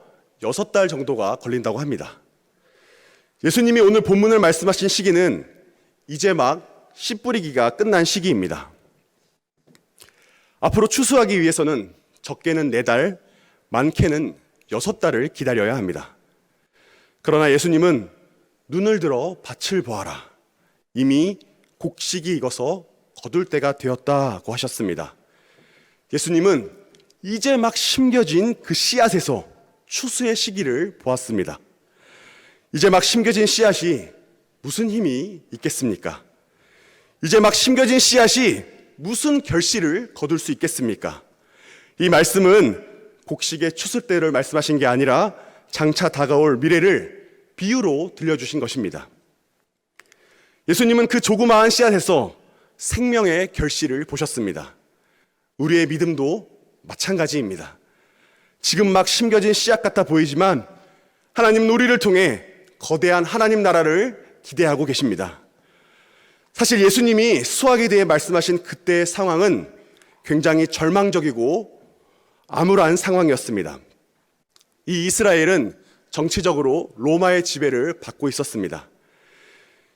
6달 정도가 걸린다고 합니다. 예수님이 오늘 본문을 말씀하신 시기는 이제 막 씨 뿌리기가 끝난 시기입니다. 앞으로 추수하기 위해서는 적게는 4달, 많게는 6달을 기다려야 합니다. 그러나 예수님은 눈을 들어 밭을 보아라. 이미 곡식이 익어서 거둘 때가 되었다고 하셨습니다. 예수님은 이제 막 심겨진 그 씨앗에서 추수의 시기를 보았습니다. 이제 막 심겨진 씨앗이 무슨 힘이 있겠습니까? 이제 막 심겨진 씨앗이 무슨 결실을 거둘 수 있겠습니까? 이 말씀은 곡식의 추수 때를 말씀하신 게 아니라 장차 다가올 미래를 비유로 들려주신 것입니다. 예수님은 그 조그마한 씨앗에서 생명의 결실을 보셨습니다. 우리의 믿음도 마찬가지입니다. 지금 막 심겨진 씨앗 같아 보이지만 하나님은 우리를 통해 거대한 하나님 나라를 기대하고 계십니다. 사실 예수님이 수학에 대해 말씀하신 그때의 상황은 굉장히 절망적이고 암울한 상황이었습니다. 이 이스라엘은 정치적으로 로마의 지배를 받고 있었습니다.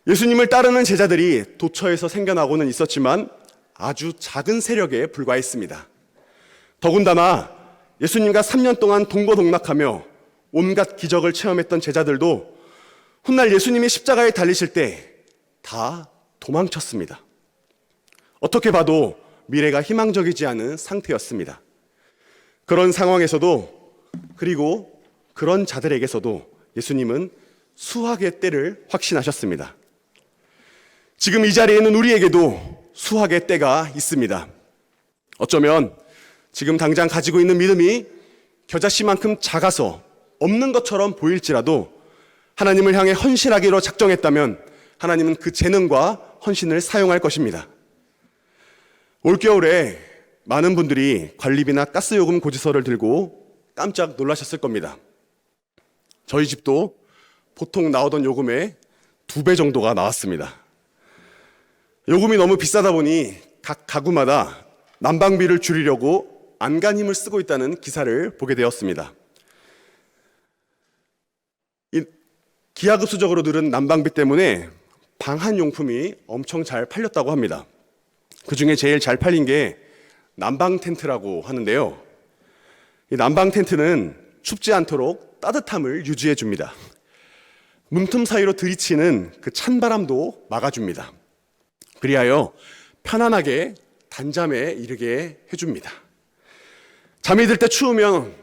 예수님을 따르는 제자들이 도처에서 생겨나고는 있었지만 아주 작은 세력에 불과했습니다. 더군다나 예수님과 3년 동안 동고동락하며 온갖 기적을 체험했던 제자들도 훗날 예수님이 십자가에 달리실 때 다 도망쳤습니다. 어떻게 봐도 미래가 희망적이지 않은 상태였습니다. 그런 상황에서도, 그리고 그런 자들에게서도 예수님은 수확의 때를 확신하셨습니다. 지금 이 자리에 있는 우리에게도 수확의 때가 있습니다. 어쩌면 지금 당장 가지고 있는 믿음이 겨자씨만큼 작아서 없는 것처럼 보일지라도 하나님을 향해 헌신하기로 작정했다면 하나님은 그 재능과 헌신을 사용할 것입니다. 올겨울에 많은 분들이 관리비나 가스요금 고지서를 들고 깜짝 놀라셨을 겁니다. 저희 집도 보통 나오던 요금의 2배 정도가 나왔습니다. 요금이 너무 비싸다 보니 각 가구마다 난방비를 줄이려고 안간힘을 쓰고 있다는 기사를 보게 되었습니다. 이 기하급수적으로 늘은 난방비 때문에 방한 용품이 엄청 잘 팔렸다고 합니다. 그중에 제일 잘 팔린 게 난방 텐트라고 하는데요. 이 난방 텐트는 춥지 않도록 따뜻함을 유지해 줍니다. 문틈 사이로 들이치는 그 찬바람도 막아줍니다. 그리하여 편안하게 단잠에 이르게 해줍니다. 잠이 들 때 추우면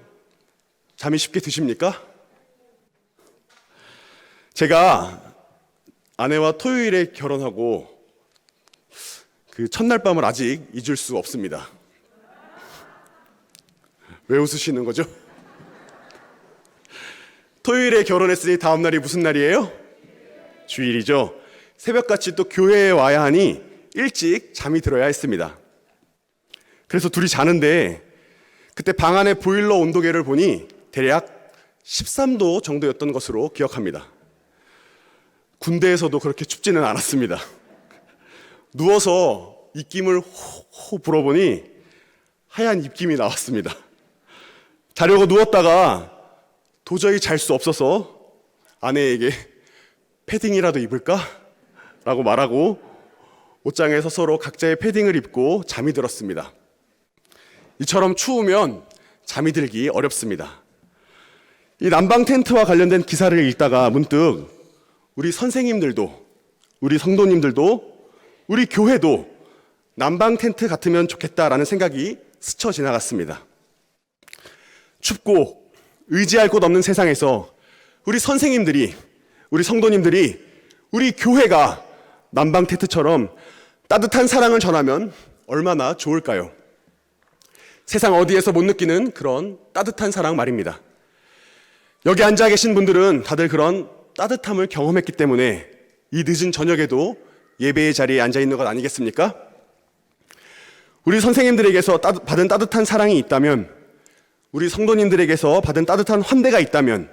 잠이 쉽게 드십니까? 제가 아내와 토요일에 결혼하고 그 첫날 밤을 아직 잊을 수 없습니다. 왜 웃으시는 거죠? 토요일에 결혼했으니 다음 날이 무슨 날이에요? 주일이죠. 새벽같이 또 교회에 와야 하니 일찍 잠이 들어야 했습니다. 그래서 둘이 자는데 그때 방 안의 보일러 온도계를 보니 대략 13도 정도였던 것으로 기억합니다. 군대에서도 그렇게 춥지는 않았습니다. 누워서 입김을 호호 불어보니 하얀 입김이 나왔습니다. 자려고 누웠다가 도저히 잘 수 없어서 아내에게 패딩이라도 입을까? 라고 말하고 옷장에서 서로 각자의 패딩을 입고 잠이 들었습니다. 이처럼 추우면 잠이 들기 어렵습니다. 이 난방 텐트와 관련된 기사를 읽다가 문득 우리 선생님들도, 우리 성도님들도, 우리 교회도 난방 텐트 같으면 좋겠다라는 생각이 스쳐 지나갔습니다. 춥고 의지할 곳 없는 세상에서 우리 선생님들이, 우리 성도님들이, 우리 교회가 난방 텐트처럼 따뜻한 사랑을 전하면 얼마나 좋을까요? 세상 어디에서 못 느끼는 그런 따뜻한 사랑 말입니다. 여기 앉아 계신 분들은 다들 그런 따뜻함을 경험했기 때문에 이 늦은 저녁에도 예배의 자리에 앉아 있는 것 아니겠습니까? 우리 선생님들에게서 받은 따뜻한 사랑이 있다면, 우리 성도님들에게서 받은 따뜻한 환대가 있다면,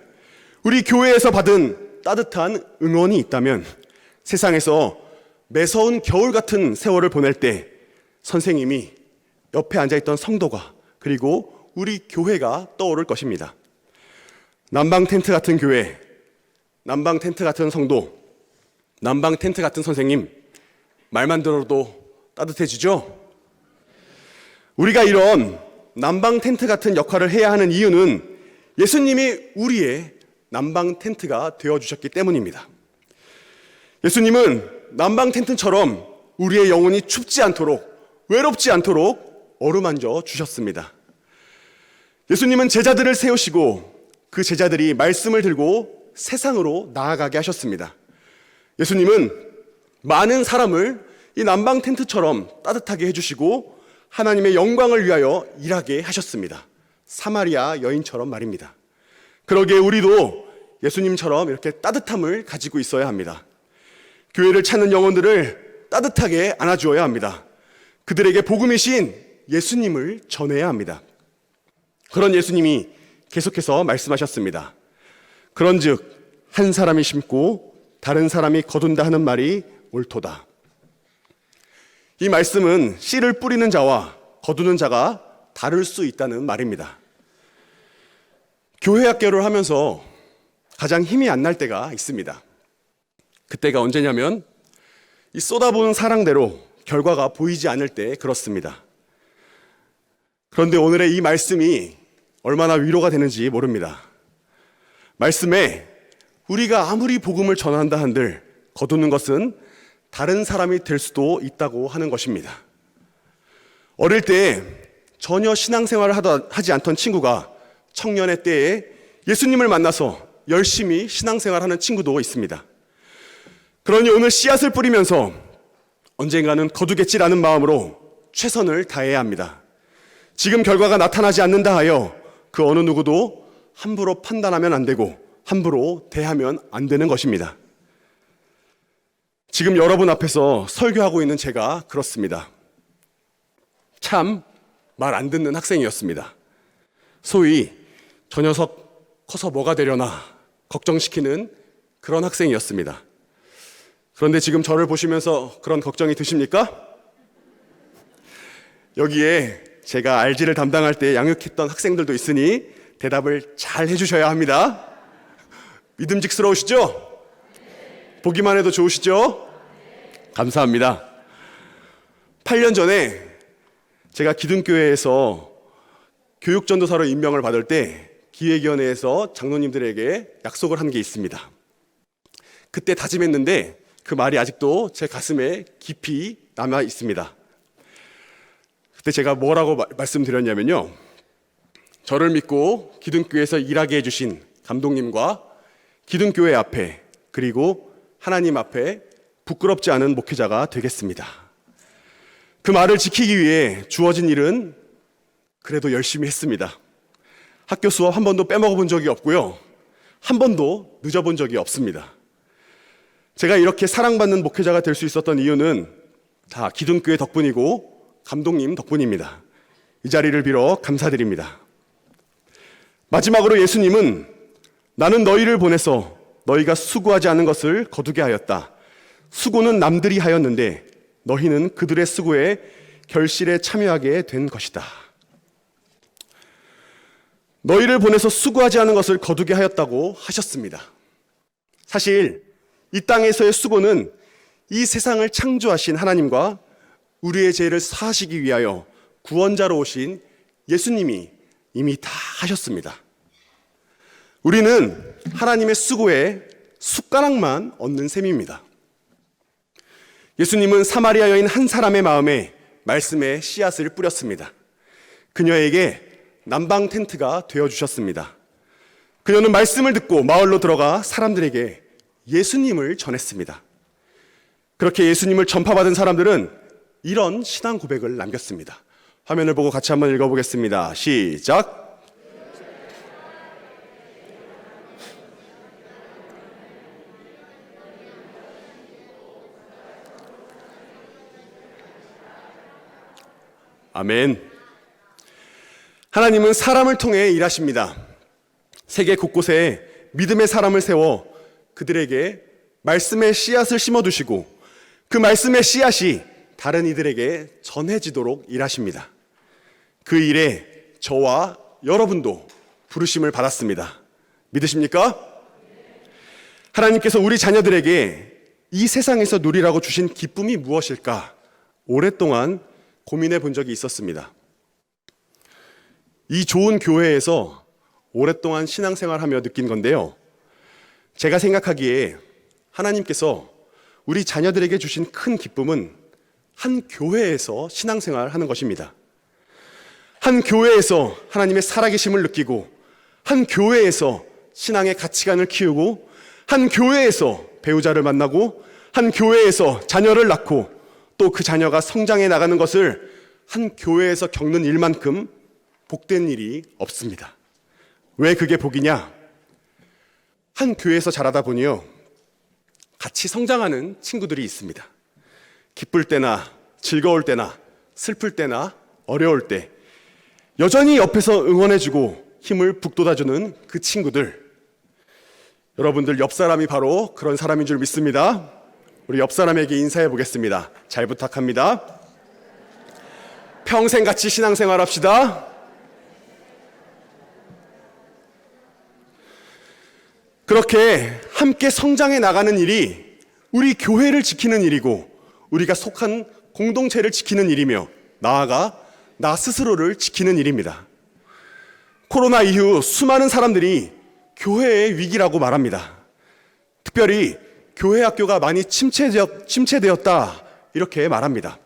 우리 교회에서 받은 따뜻한 응원이 있다면, 세상에서 매서운 겨울 같은 세월을 보낼 때 선생님이 옆에 앉아있던 성도가, 그리고 우리 교회가 떠오를 것입니다. 난방 텐트 같은 교회, 난방 텐트 같은 성도, 난방 텐트 같은 선생님, 말만 들어도 따뜻해지죠? 우리가 이런 난방 텐트 같은 역할을 해야 하는 이유는 예수님이 우리의 난방 텐트가 되어주셨기 때문입니다. 예수님은 난방 텐트처럼 우리의 영혼이 춥지 않도록, 외롭지 않도록 어루만져 주셨습니다. 예수님은 제자들을 세우시고 그 제자들이 말씀을 들고 세상으로 나아가게 하셨습니다. 예수님은 많은 사람을 이 난방 텐트처럼 따뜻하게 해주시고 하나님의 영광을 위하여 일하게 하셨습니다. 사마리아 여인처럼 말입니다. 그러기에 우리도 예수님처럼 이렇게 따뜻함을 가지고 있어야 합니다. 교회를 찾는 영혼들을 따뜻하게 안아주어야 합니다. 그들에게 복음이신 예수님을 전해야 합니다. 그런 예수님이 계속해서 말씀하셨습니다. 그런즉 한 사람이 심고 다른 사람이 거둔다 하는 말이 옳도다. 이 말씀은 씨를 뿌리는 자와 거두는 자가 다를 수 있다는 말입니다. 교회 학교를 하면서 가장 힘이 안 날 때가 있습니다. 그때가 언제냐면 이 쏟아부은 사랑대로 결과가 보이지 않을 때 그렇습니다. 그런데 오늘의 이 말씀이 얼마나 위로가 되는지 모릅니다. 말씀에 우리가 아무리 복음을 전한다 한들 거두는 것은 다른 사람이 될 수도 있다고 하는 것입니다. 어릴 때 전혀 신앙생활을 하지 않던 친구가 청년의 때에 예수님을 만나서 열심히 신앙생활하는 친구도 있습니다. 그러니 오늘 씨앗을 뿌리면서 언젠가는 거두겠지라는 마음으로 최선을 다해야 합니다. 지금 결과가 나타나지 않는다 하여 그 어느 누구도 함부로 판단하면 안 되고 함부로 대하면 안 되는 것입니다. 지금 여러분 앞에서 설교하고 있는 제가 그렇습니다. 참 말 안 듣는 학생이었습니다. 소위 저 녀석 커서 뭐가 되려나 걱정시키는 그런 학생이었습니다. 그런데 지금 저를 보시면서 그런 걱정이 드십니까? 여기에 제가 RG를 담당할 때 양육했던 학생들도 있으니 대답을 잘 해주셔야 합니다. 믿음직스러우시죠? 보기만 해도 좋으시죠? 감사합니다. 8년 전에 제가 기둥교회에서 교육전도사로 임명을 받을 때 기획위원회에서 장로님들에게 약속을 한 게 있습니다. 그때 다짐했는데 그 말이 아직도 제 가슴에 깊이 남아 있습니다. 그때 제가 뭐라고 말씀드렸냐면요. 저를 믿고 기둥교회에서 일하게 해주신 감독님과 기둥교회 앞에 그리고 하나님 앞에 부끄럽지 않은 목회자가 되겠습니다. 그 말을 지키기 위해 주어진 일은 그래도 열심히 했습니다. 학교 수업 한 번도 빼먹어 본 적이 없고요. 한 번도 늦어본 적이 없습니다. 제가 이렇게 사랑받는 목회자가 될 수 있었던 이유는 다 기둥교회 덕분이고 감독님 덕분입니다. 이 자리를 빌어 감사드립니다. 마지막으로 예수님은 나는 너희를 보내서 너희가 수고하지 않은 것을 거두게 하였다. 수고는 남들이 하였는데 너희는 그들의 수고에 결실에 참여하게 된 것이다. 너희를 보내서 수고하지 않은 것을 거두게 하였다고 하셨습니다. 사실 이 땅에서의 수고는 이 세상을 창조하신 하나님과 우리의 죄를 사하시기 위하여 구원자로 오신 예수님이 이미 다 하셨습니다. 우리는 하나님의 수고에 숟가락만 얻는 셈입니다. 예수님은 사마리아 여인 한 사람의 마음에 말씀의 씨앗을 뿌렸습니다. 그녀에게 난방 텐트가 되어주셨습니다. 그녀는 말씀을 듣고 마을로 들어가 사람들에게 예수님을 전했습니다. 그렇게 예수님을 전파받은 사람들은 이런 신앙 고백을 남겼습니다. 화면을 보고 같이 한번 읽어보겠습니다. 시작! 아멘. 하나님은 사람을 통해 일하십니다. 세계 곳곳에 믿음의 사람을 세워 그들에게 말씀의 씨앗을 심어두시고 그 말씀의 씨앗이 다른 이들에게 전해지도록 일하십니다. 그 일에 저와 여러분도 부르심을 받았습니다. 믿으십니까? 하나님께서 우리 자녀들에게 이 세상에서 누리라고 주신 기쁨이 무엇일까? 오랫동안 고민해 본 적이 있었습니다. 이 좋은 교회에서 오랫동안 신앙생활하며 느낀 건데요. 제가 생각하기에 하나님께서 우리 자녀들에게 주신 큰 기쁨은 한 교회에서 신앙생활하는 것입니다. 한 교회에서 하나님의 살아계심을 느끼고 한 교회에서 신앙의 가치관을 키우고 한 교회에서 배우자를 만나고 한 교회에서 자녀를 낳고 또 그 자녀가 성장해 나가는 것을 한 교회에서 겪는 일만큼 복된 일이 없습니다. 왜 그게 복이냐? 한 교회에서 자라다 보니요, 같이 성장하는 친구들이 있습니다. 기쁠 때나 즐거울 때나 슬플 때나 어려울 때 여전히 옆에서 응원해주고 힘을 북돋아주는 그 친구들. 여러분들 옆 사람이 바로 그런 사람인 줄 믿습니다. 우리 옆 사람에게 인사해 보겠습니다. 잘 부탁합니다. 평생 같이 신앙생활 합시다. 그렇게 함께 성장해 나가는 일이 우리 교회를 지키는 일이고 우리가 속한 공동체를 지키는 일이며 나아가 나 스스로를 지키는 일입니다. 코로나 이후 수많은 사람들이 교회의 위기라고 말합니다. 특별히 교회 학교가 많이 침체되었다 이렇게 말합니다.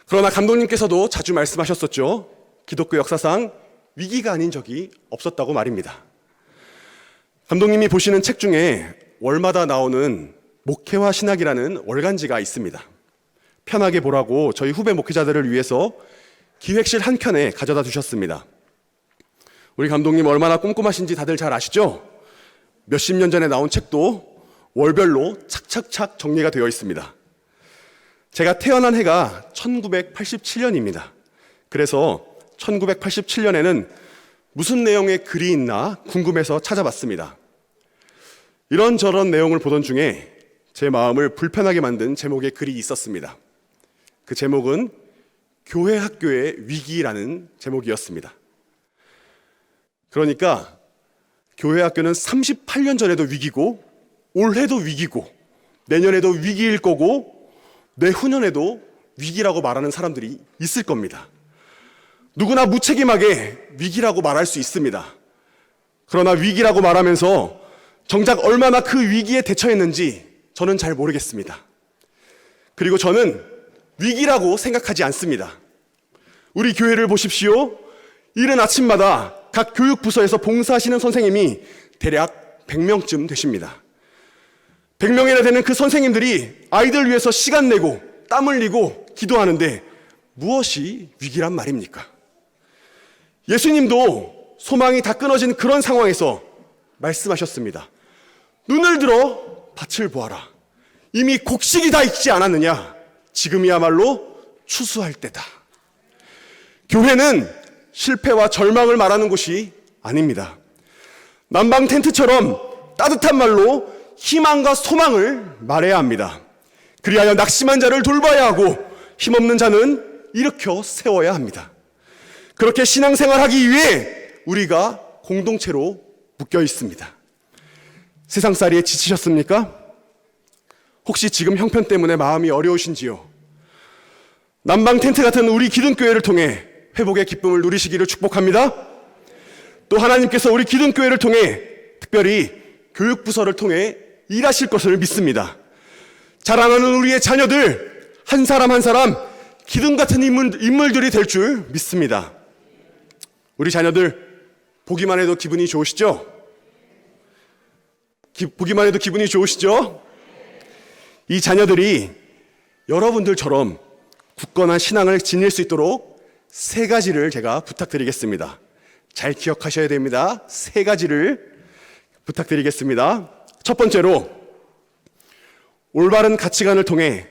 그러나 감독님께서도 자주 말씀하셨었죠. 기독교 역사상 위기가 아닌 적이 없었다고 말입니다. 감독님이 보시는 책 중에 월마다 나오는 목회와 신학이라는 월간지가 있습니다. 편하게 보라고 저희 후배 목회자들을 위해서 기획실 한 켠에 가져다 두셨습니다. 우리 감독님 얼마나 꼼꼼하신지 다들 잘 아시죠? 몇십 년 전에 나온 책도 월별로 착착착 정리가 되어 있습니다. 제가 태어난 해가 1987년입니다. 그래서 1987년에는 무슨 내용의 글이 있나 궁금해서 찾아봤습니다. 이런저런 내용을 보던 중에 제 마음을 불편하게 만든 제목의 글이 있었습니다. 그 제목은 교회 학교의 위기라는 제목이었습니다. 그러니까 교회 학교는 38년 전에도 위기고 올해도 위기고 내년에도 위기일 거고 내후년에도 위기라고 말하는 사람들이 있을 겁니다. 누구나 무책임하게 위기라고 말할 수 있습니다. 그러나 위기라고 말하면서 정작 얼마나 그 위기에 대처했는지 저는 잘 모르겠습니다. 그리고 저는 위기라고 생각하지 않습니다. 우리 교회를 보십시오. 이른 아침마다 각 교육부서에서 봉사하시는 선생님이 대략 100명쯤 되십니다. 100명이나 되는 그 선생님들이 아이들 위해서 시간 내고 땀 흘리고 기도하는데 무엇이 위기란 말입니까? 예수님도 소망이 다 끊어진 그런 상황에서 말씀하셨습니다. 눈을 들어 밭을 보아라. 이미 곡식이 다 익지 않았느냐? 지금이야말로 추수할 때다. 교회는 실패와 절망을 말하는 곳이 아닙니다. 난방 텐트처럼 따뜻한 말로 희망과 소망을 말해야 합니다. 그리하여 낙심한 자를 돌봐야 하고 힘없는 자는 일으켜 세워야 합니다. 그렇게 신앙생활하기 위해 우리가 공동체로 묶여 있습니다. 세상살이에 지치셨습니까? 혹시 지금 형편 때문에 마음이 어려우신지요? 난방 텐트 같은 우리 기둥교회를 통해 회복의 기쁨을 누리시기를 축복합니다. 또 하나님께서 우리 기둥교회를 통해 특별히 교육부서를 통해 일하실 것을 믿습니다. 자라나는 우리의 자녀들 한 사람 한 사람 기둥 같은 인물들이 될 줄 믿습니다. 우리 자녀들 보기만 해도 기분이 좋으시죠? 보기만 해도 기분이 좋으시죠? 이 자녀들이 여러분들처럼 굳건한 신앙을 지닐 수 있도록 3가지를 제가 부탁드리겠습니다. 잘 기억하셔야 됩니다. 3가지를 부탁드리겠습니다. 첫 번째로 올바른 가치관을 통해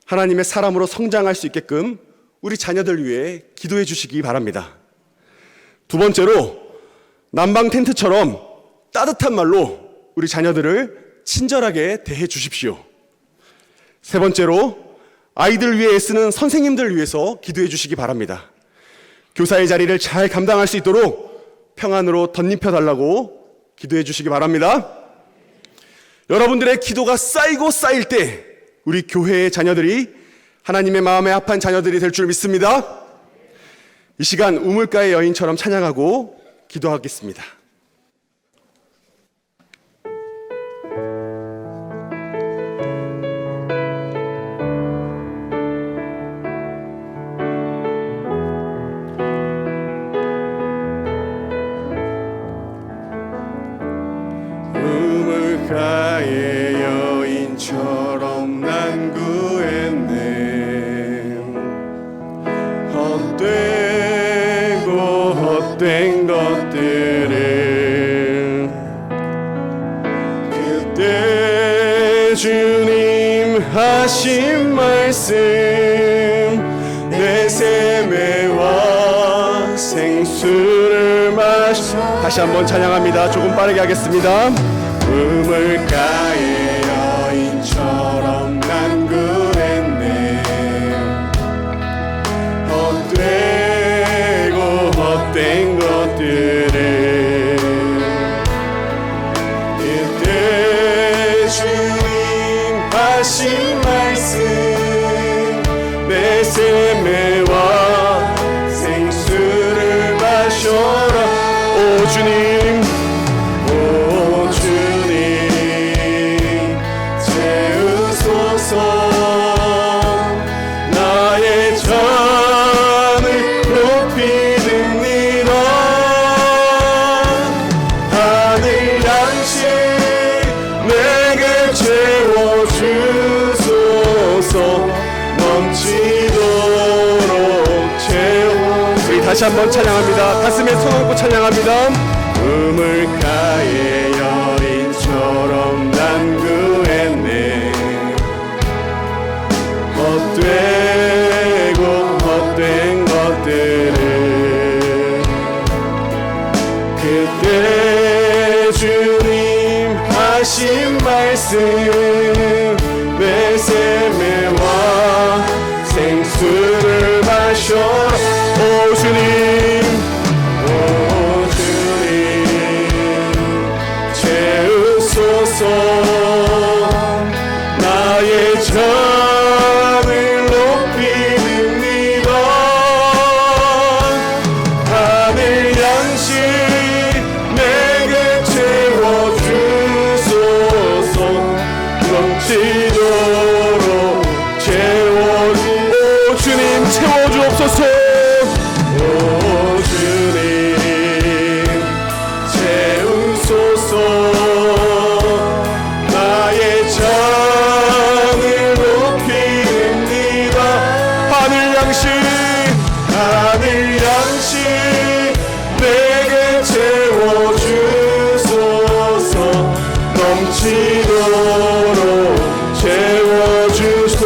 하나님의 사람으로 성장할 수 있게끔 우리 자녀들 위해 기도해 주시기 바랍니다. 두 번째로 난방 텐트처럼 따뜻한 말로 우리 자녀들을 친절하게 대해 주십시오. 세 번째로 아이들 위해 애쓰는 선생님들 위해서 기도해 주시기 바랍니다. 교사의 자리를 잘 감당할 수 있도록 평안으로 덧입혀 달라고 기도해 주시기 바랍니다. 여러분들의 기도가 쌓이고 쌓일 때 우리 교회의 자녀들이 하나님의 마음에 합한 자녀들이 될 줄 믿습니다. 이 시간 우물가의 여인처럼 찬양하고 기도하겠습니다. 우물가의 여인처럼 난 구했네. 헛된 것들을 그때 주님 하신 말씀 내 샘에와 생수를 마셔. 다시 한번 찬양합니다. 조금 빠르게 하겠습니다. 우물가의 여인처럼 난 구했네. 헛된 것들을 그때 주님 하신 말씀 내 샘에와 생수를 마셔라. 오 주님, 오 주님 채우소서. 나의 잔을 높이 듭니다. 하늘 양식 내게 채워주소서. 넘치도록 채워. 우리 다시 한번 찬양합니다. 가슴에 손 얹고 찬양합니다. 우물가의 여인처럼 난 구했네. 헛된 것들을 그때 주님 하신 말씀 말세매와 생수를 마셔라. 오 주님, 오 주님, 채우소서. 나의 잔을 높이 듭니다. 하늘 양식 내게 채워주소서. 넘치도록 오 주님 채워주옵소서. 오 주님 채우소서. 나의 잔을 높이 듭니다. 하늘 양식 내게 채워주소서. 넘치도록 채워주소서.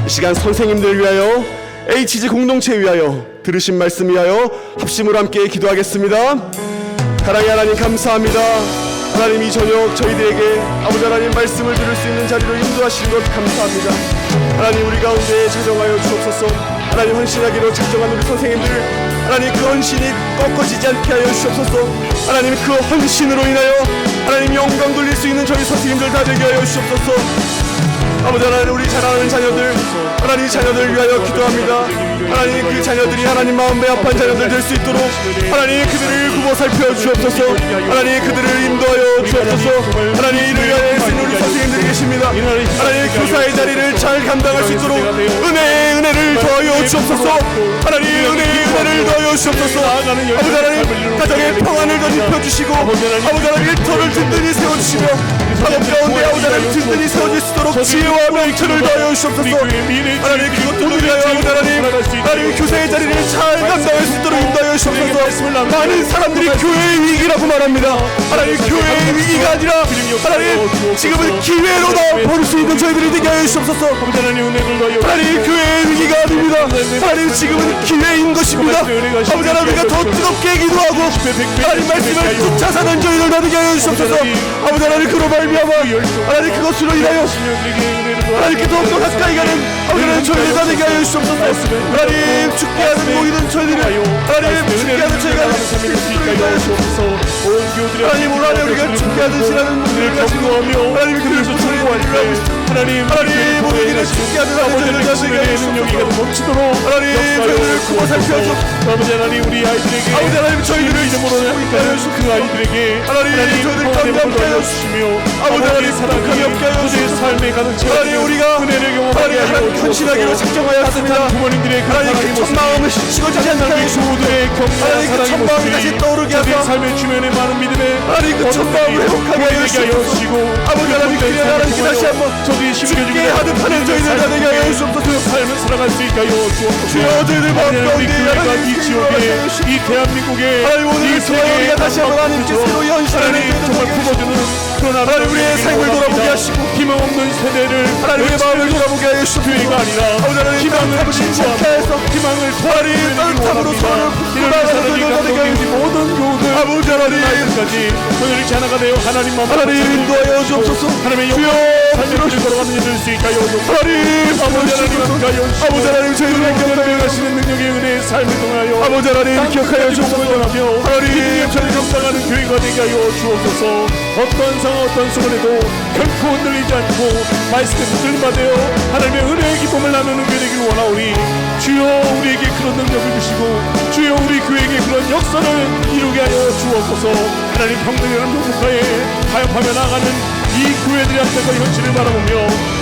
이 시간 선생님들 위하여, HG 공동체 위하여, 들으신 말씀 위하여 합심으로 함께 기도하겠습니다. 사랑의 하나님 감사합니다. 하나님 이 저녁 저희들에게 아버지 하나님 말씀을 들을 수 있는 자리로 인도하신 것 감사합니다. 하나님 우리 가운데 찾아가여 주옵소서. 하나님 헌신하기로 작정한 우리 선생님들, 하나님 그 헌신이 꺾어지지 않게 하여 주옵소서. 하나님 그 헌신으로 인하여 하나님 영광 돌릴 수 있는 저희 선생님들 다 되게 하여 주옵소서. 아버지 하나님 우리 자라는 자녀들, 하나님 자녀들 위하여 기도합니다. 하나님 그 자녀들이 하나님 마음 배합한 자녀들 될 수 있도록 하나님 그들을 구워 살펴 주옵소서. 하나님 그들을 인도하여 주옵소서. 하나님 이를 위하여 애쓰는 우리 선생님들이 계십니다. 하나님 교사의 자리를 잘 감당할 수 있도록 은혜의 은혜를 더하여 주옵소서. 하나님 은혜의 은혜를 더하여 주옵소서. 아버지 하나님 가정의 평안을 더 입혀주시고 아버지 하나님 일터를 든든히 세워주시며 작업 가운데 아버지 하나님 든든히 세워질 수 있도록 지혜와 명철을 더하여 주옵소서. 하나님 그것들을 위하여 아버지 하나님 교사의 자리를 잘 감당할 수 있도록 인도하여 주옵소서. 많은 사람들이 교회의 위기라고 말합니다. 하나님 교회의 위기가 아니라 하나님 지금은 기회로다 볼 수 있는 저희들이 되게 하여 주옵소서. 하나님 교회의 위기가 아닙니다. 하나님 지금은 기회인 것입니다. 아버지 하나님 우리가 더 뜨겁게 기도하고 하나님 말씀을 쫓아사는 저희들 다 되게 하여 주옵소서. 아버지 하나님 그로 말미암아 하나님 그것으로 인하여 하나님께 더욱더 가까이 가는 아버지 하나님 저희들 다 되게 하여 주옵소서. 하나님 죽게 하는 모이는 저희들을 하나님 죽게 하는 저희가 하나님 오늘 안에 우리가 죽게 하는 지나는 모이를 가지고 하나님 그들을 소통하고 하나님 모이기를 죽게 하는 아버지를 가지고 능력이 넘치도록 하나님 저희들을 구워 살펴줘. 아버지 하나님 우리 아이들에게 아버지 하나님 저희들을 이름으로 그 아이들에게 하나님 저희들 감당케 하여 주시며 아버지 하나님 사랑하게 하여 주시고 삶의 가능성 하나님 우리가 은혜를 경험하게 하여 헌신하기로 작정하였습니다. 부모님들의 하나님 그 첫마음을 식어지지 않게 하여 주시고 하나님 그 첫마음이 다시 떠오르게 하사 삶의 주변에 많은 믿음에 하나님 그 첫마음을 회복하게 하여 주시고 아버지 하나님 그냥 하나님께 다시 한번 죽게 하듯하는 저희들 다 되게 하여 주옵소서. 삶을 살아갈 수 있게 하여 주옵소서. 주여 저희들 마음 가운데 하나님 이 지역에 이 대한민국에 하나님 오늘 이 세계에 우리가 다시 한번 하나님께 새로 연신하는 정말 품어주는 그런 하나님 우리의 삶을 돌아보게 하시고 희망 없는 세대를 하나님의 마음을 돌아보게 하여 주시고 교회가 아니라 희망을 잡으시지 않게 해서 희망을 하나님 따뜻함으로 서로를 붙들고 나가는 모든 교우들 아버지 하나님까지 오늘이 하나가 되어 하나님 마음 하나님 인도하여 주옵소서. 하나님의 영광 삶을 걸어가는 일을 수 있게 하여 주옵소서. 하나님 아버지 하나님 아버지 하나님 저희들의 경험하시는 능력의 은혜의 삶을 통하여 아버지 하나님 기억하여 주옵소서. 하나님 저희 감당하는 교회가 되게 하여 주옵소서. 어떤 상황 어떤 순간에도 결코 흔들리지 않고 말씀에 붙들받아요 하나님의 은혜의 기쁨을 나누는 교회 되기를 원하오니 주여 우리에게 그런 능력을 주시고 주여 우리 교회에게 그런 역사를 이루게 하여 주옵소서. 하나님 평등의 여러분 국가에 타협하며 나가는 이 교회들이 앞에서 현실을 바라보며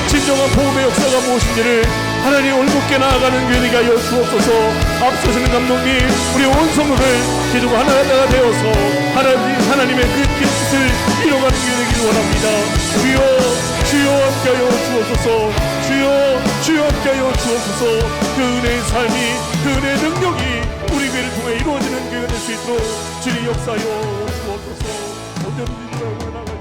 진정한 복음의 역사가 무엇인지를 하나님 올곧게 나아가는 교회 되게 하여 주옵소서. 앞서서는 감독님 우리 온 성도를 계속 하나가 되어서 하나님의 그 뜻을 이뤄가는 교회 되기를 원합니다. 주여 함께하여 주옵소서. 주여 함께하여 주옵소서. 그 은혜의 삶이 그 은혜의 능력이 우리 교회를 통해 이루어지는 교회가 될 수 있도록 주님 역사하여 주옵소서. 언제든지 나가요.